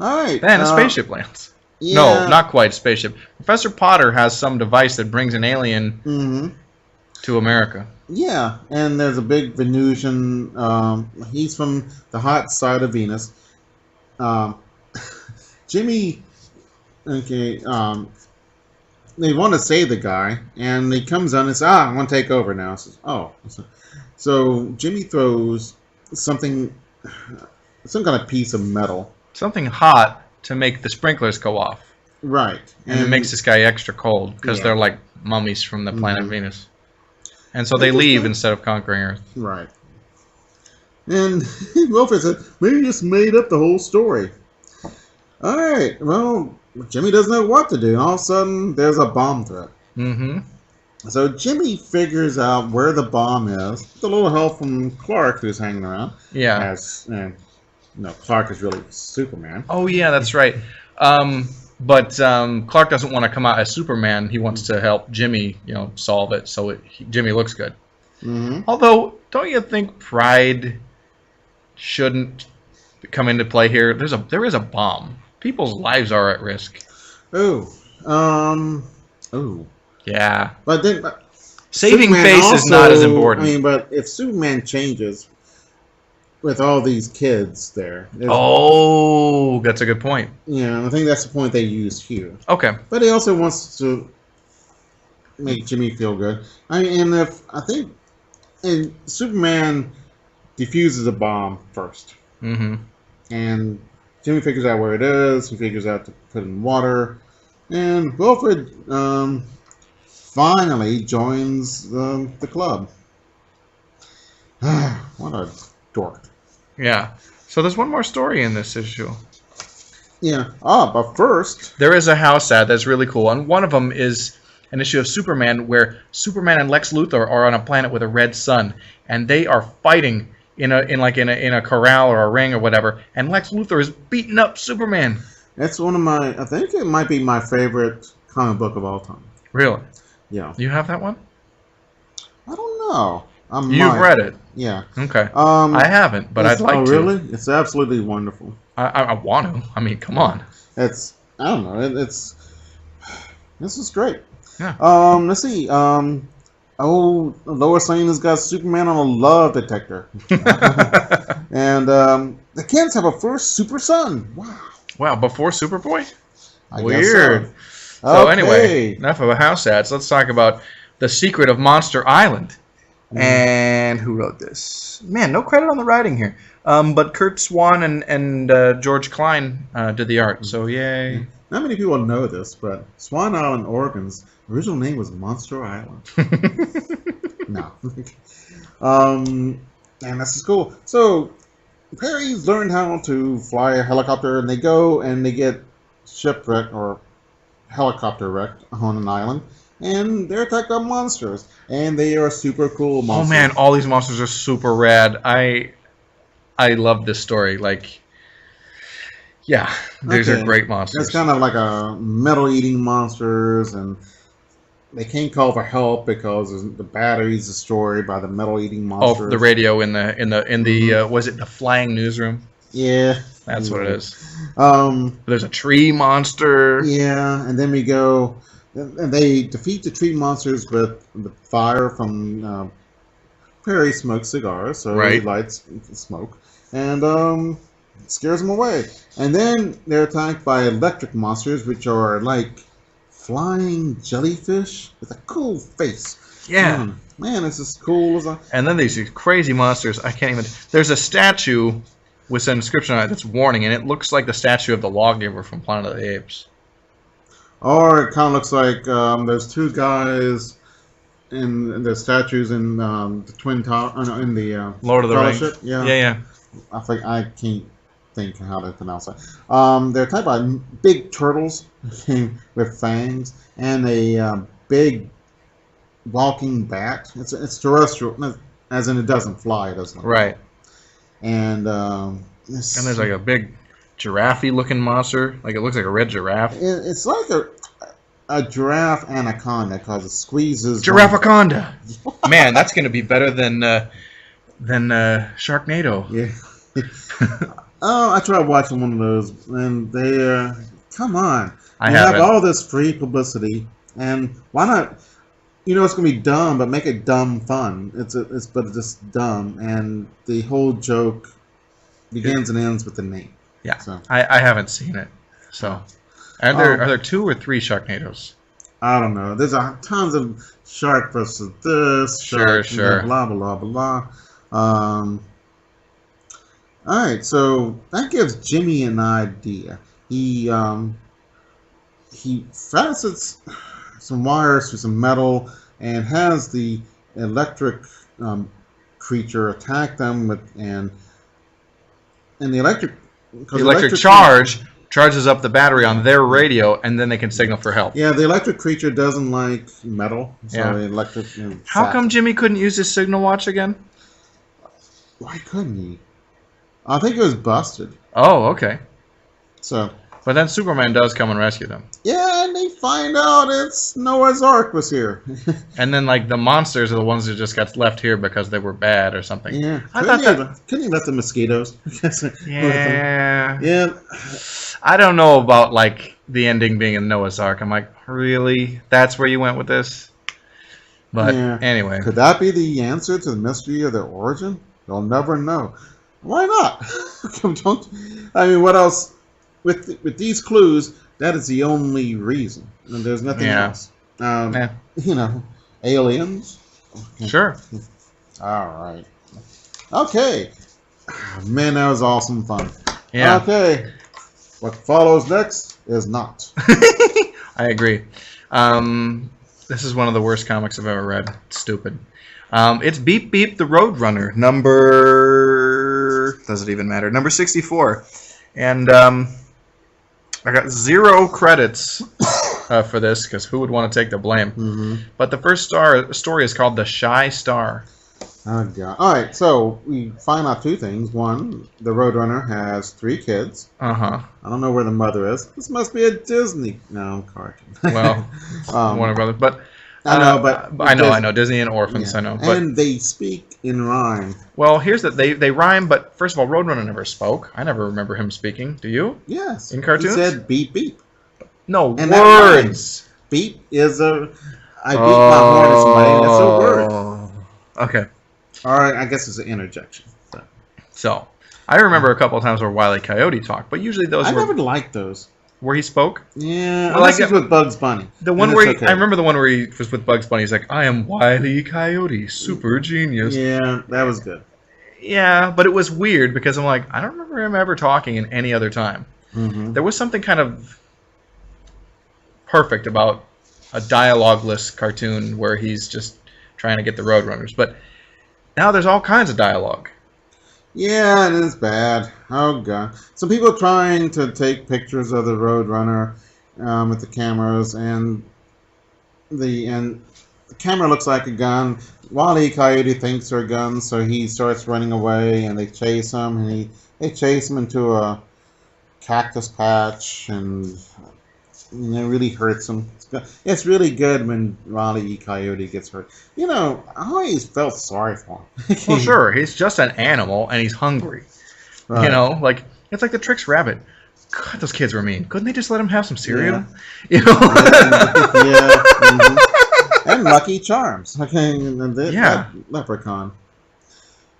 All right. Then a spaceship lands. Yeah. No, not quite a spaceship. Professor Potter has some device that brings an alien to America. Yeah, and there's a big Venusian. He's from the hot side of Venus. Jimmy. Okay. They want to save the guy, and he comes on and says, "I want to take over now." Says, "Oh." So Jimmy throws some kind of piece of metal. Something hot to make the sprinklers go off. Right. And it makes this guy extra cold because they're like mummies from the planet Venus. And so they leave instead of conquering Earth. Right. And Wilfred said, maybe you just made up the whole story. All right. Well, Jimmy doesn't know what to do. And all of a sudden, there's a bomb threat. Mm-hmm. So Jimmy figures out where the bomb is with a little help from Clark, who's hanging around. Yeah. As, Clark is really Superman. Oh, yeah, that's right. But Clark doesn't want to come out as Superman. He wants to help Jimmy, solve it so Jimmy looks good. Mm-hmm. Although, don't you think pride shouldn't come into play here? There is a bomb. People's lives are at risk. Oh. Yeah. But then saving Superman face also, is not as important. I mean, but if Superman changes with all these kids there. Oh, that's a good point. Yeah, I think that's the point they used here. Okay. But he also wants to make Jimmy feel good. And Superman defuses the bomb first. Mm-hmm. And Jimmy figures out where it is. He figures out to put it in water. And Wilfred finally joins the club. What a dork. Yeah. So there's one more story in this issue. Yeah. But first... There is a house ad that's really cool. And one of them is an issue of Superman where Superman and Lex Luthor are on a planet with a red sun. And they are fighting in a corral or a ring or whatever. And Lex Luthor is beating up Superman. That's one of my... I think it might be my favorite comic book of all time. Really? Yeah. You have that one? I don't know. You've read it? Yeah. Okay. I haven't, but I'd like to. Oh, really? It's absolutely wonderful. I want to. I mean, come on. I don't know. This is great. Yeah. Let's see. Lois Lane has got Superman on a love detector. And the kids have a first super son. Wow. Wow, before Superboy? I Weird. guess So okay. anyway, enough of a house ads. Let's talk about The Secret of Monster Island. And who wrote this? Man, no credit on the writing here. But Kurt Swan and George Klein did the art. So yay. Not many people know this, but Swan Island, Oregon's original name was Monster Island. No. And this is cool. So Perry's learned how to fly a helicopter, and they go and they get shipwrecked or helicopter wrecked on an island. And they're attacked by monsters. And they are super cool monsters. Oh man, all these monsters are super rad. I love this story. These are great monsters. It's kind of like a metal-eating monsters, and they can't call for help because the battery's destroyed by the metal-eating monsters. Oh, the radio in the was it the flying newsroom? Yeah, that's what it is. There's a tree monster. Yeah, and then we go. And they defeat the tree monsters with the fire from Perry smokes cigars, so he lights smoke, and scares them away. And then they're attacked by electric monsters, which are like flying jellyfish with a cool face. Yeah. Man, it's as cool as a... And then these crazy monsters, I can't even... There's a statue with an inscription on it that's warning, and it looks like the statue of the lawgiver from Planet of the Apes. Or it kind of looks like there's two guys in the statues in the Twin Tower, in the Lord of the Rings. Yeah. I can't think how to pronounce that. They're type of big turtles with fangs and a big walking bat. It's terrestrial, as in it doesn't fly. It doesn't. Right. And there's like a big giraffe-looking monster. Like it looks like a red giraffe. It's like a giraffe anaconda because it squeezes. Giraffe-aconda. Man, that's going to be better than Sharknado. Yeah. I tried watching one of those, and they come on. I have all this free publicity, and why not? It's gonna be dumb, but make it dumb fun. It's just dumb, and the whole joke begins and ends with the name. Yeah, so. I haven't seen it. So, are there 2 or 3 Sharknados? I don't know. There's tons of shark versus this. Shark, Sure. Blah blah blah blah. All right, so that gives Jimmy an idea. He he facets some wires to some metal and has the electric creature attack them and the electric charge charges up the battery on their radio, and then they can signal for help. Yeah, the electric creature doesn't like metal, so Yeah. the electric. How come Jimmy couldn't use his signal watch again? Why couldn't he? I think it was busted. Oh, okay. So. But then Superman does come and rescue them. Yeah, and they find out it's Noah's Ark was here. And then, like, the monsters are the ones that just got left here because they were bad or something. Yeah. Couldn't he let the mosquitoes? Yeah. Yeah. I don't know about, like, the ending being in Noah's Ark. I'm like, really? That's where you went with this? But anyway. Could that be the answer to the mystery of their origin? They'll never know. Why not? I mean, what else? With these clues, that is the only reason. And there's nothing else. You know, aliens. Sure. All right. Okay. Man, that was awesome fun. Yeah. Okay. What follows next is not. I agree. This is one of the worst comics I've ever read. It's stupid. It's Beep Beep the Roadrunner, number... Does it even matter? Number 64. And I got 0 credits for this, because who would want to take the blame? Mm-hmm. But the first story is called The Shy Star. Oh, God. All right, so we find out 2 things. One, the Roadrunner has 3 kids. Uh-huh. I don't know where the mother is. This must be a Disney cartoon. Well, Warner Brothers. But I know, but I know. Disney and Orphans, yeah. I know. But, and they speak in rhyme. Well, here's that they rhyme, but first of all, Roadrunner never spoke. I never remember him speaking. Do you? Yes. In cartoons? He said beep beep. No, and words. Beep is I beat my horn at somebody. That's a word. Okay. All right, I guess it's an interjection. So, I remember a couple of times where Wile E. Coyote talked, but usually those I were... never liked those. Where he spoke? Yeah, well, unless he's with Bugs Bunny. The one where I remember the one where he was with Bugs Bunny. He's like, I am Wile E. Coyote, super genius. Yeah, that was good. Yeah, but it was weird because I'm like, I don't remember him ever talking in any other time. Mm-hmm. There was something kind of perfect about a dialogue-less cartoon where he's just trying to get the Roadrunners. But now there's all kinds of dialogue. Yeah, and it's bad. Oh, God. Some people are trying to take pictures of the Roadrunner with the cameras, and the camera looks like a gun. Wile E. Coyote thinks they're guns, so he starts running away, and they chase him, and they chase him into a cactus patch, and it really hurts him. It's really good when Wile E. Coyote gets hurt. You know, I always felt sorry for him. Well, sure, he's just an animal, and he's hungry. Right. You know, like, it's like the Trix Rabbit. God, those kids were mean. Couldn't they just let him have some cereal? Yeah. You know? Yeah. Mm-hmm. And Lucky Charms. Okay, that leprechaun.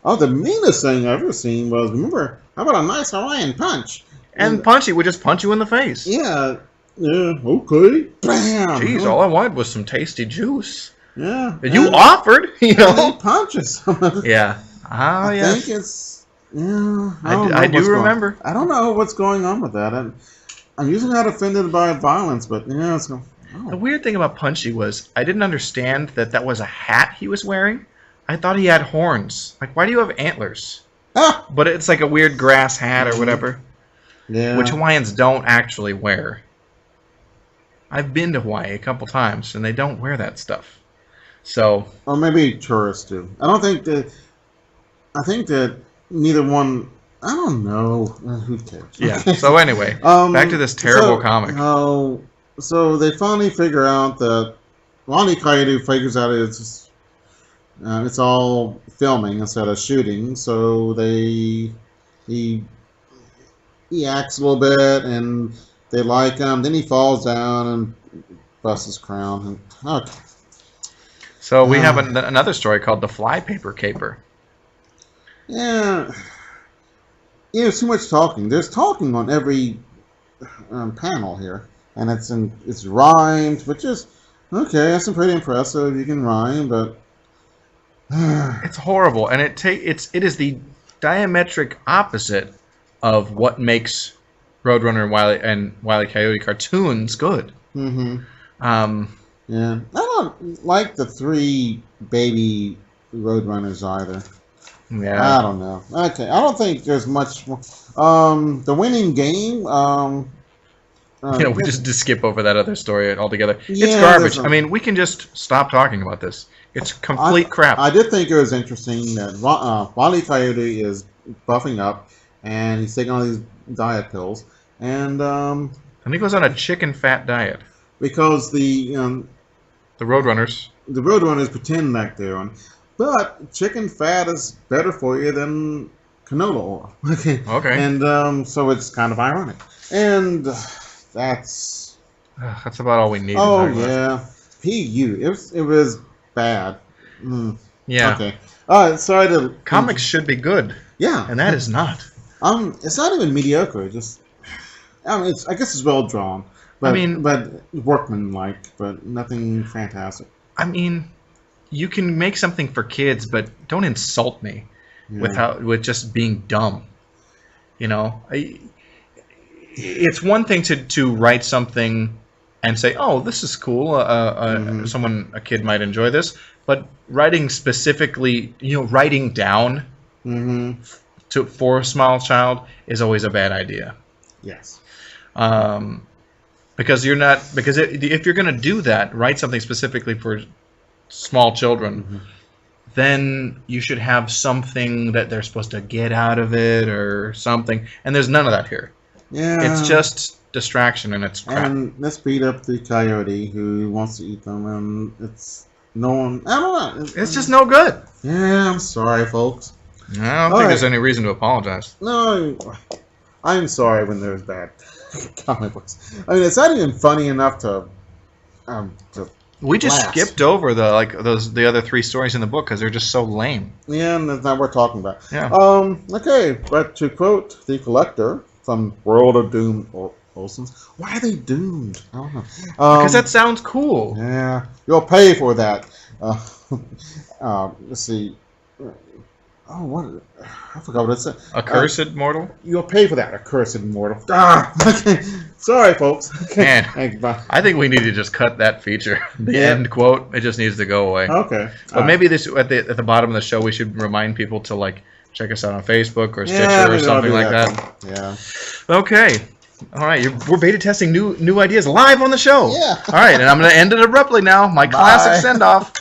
Oh, the meanest thing I've ever seen was, remember, how about a nice Hawaiian punch? And Punchy would just punch you in the face. Yeah. Yeah, okay. Bam! Jeez, all I wanted was some tasty juice. Yeah. And you offered, you know. And he punches. Yeah. Ah, I think it's... Yeah, I do remember. I don't know what's going on with that. I'm usually not offended by violence, but yeah, it's... The weird thing about Punchy was I didn't understand that was a hat he was wearing. I thought he had horns. Like, why do you have antlers? Ah! But it's like a weird grass hat or whatever. Yeah. Which Hawaiians don't actually wear. I've been to Hawaii a couple times, and they don't wear that stuff. So... Or maybe tourists do. I think that neither one... I don't know. Who cares? Yeah. So anyway, back to this terrible comic. So they finally figure out that Wile E. Coyote figures out it's all filming instead of shooting. So he acts a little bit, and they like him. Then he falls down and busts his crown. Okay. So we have another story called The Flypaper Caper. Yeah. Yeah, it's too much talking. There's talking on every panel here. And it's rhymed, which is okay. That's pretty impressive. You can rhyme, but it's horrible, and it is the diametric opposite of what makes Roadrunner and Wile E. Coyote cartoons good. Mm-hmm. Um, Yeah, I don't like the 3 baby Roadrunners either. yeah. I don't know. Okay, I don't think there's much more. The winning game. We just skip over that other story altogether. Yeah, It's garbage. I mean, we can just stop talking about this. It's complete crap. I did think it was interesting that Wile E. Coyote is buffing up, and he's taking all these diet pills, and And he goes on a chicken fat diet. because the Roadrunners. Roadrunners pretend like they're on, but chicken fat is better for you than canola oil. Okay. And so it's kind of ironic, and that's about all we need. Oh yeah, PU. It was bad. Yeah. Okay. All right. Sorry to. Comics should be good. Yeah. And that is not. It's not even mediocre. I guess it's well drawn. But, but workmanlike, but nothing fantastic. I mean, you can make something for kids, but don't insult me with just being dumb. It's one thing to write something and say, "Oh, this is cool. A kid might enjoy this." But writing specifically, writing down for a small child is always a bad idea. Yes. Because if you're going to do that, write something specifically for small children, then you should have something that they're supposed to get out of it or something. And there's none of that here. Yeah. It's just distraction and it's crap. And let's beat up the coyote who wants to eat them, and it's no one. I don't know. It's just no good. Yeah, I'm sorry, folks. I don't think there's any reason to apologize. No, I'm sorry when there's bad comic books. I mean, it's not even funny enough to we just skipped over the other 3 stories in the book because they're just so lame. Yeah, and that's not what we're talking about. Yeah. Okay, but to quote the collector from World of Doom Olsens, why are they doomed? I don't know. Because that sounds cool. Yeah, you'll pay for that. Let's see. Oh, what? I forgot what it said. Accursed mortal? You'll pay for that, accursed mortal. Okay. Sorry, folks. Okay. Man, Thanks, bye. I think we need to just cut that feature. The end quote. It just needs to go away. Okay. But maybe this at the bottom of the show we should remind people to check us out on Facebook or Stitcher or something like that. Yeah. Okay. All right. We're beta testing new ideas live on the show. Yeah. All right, and I'm going to end it abruptly now. My classic send off.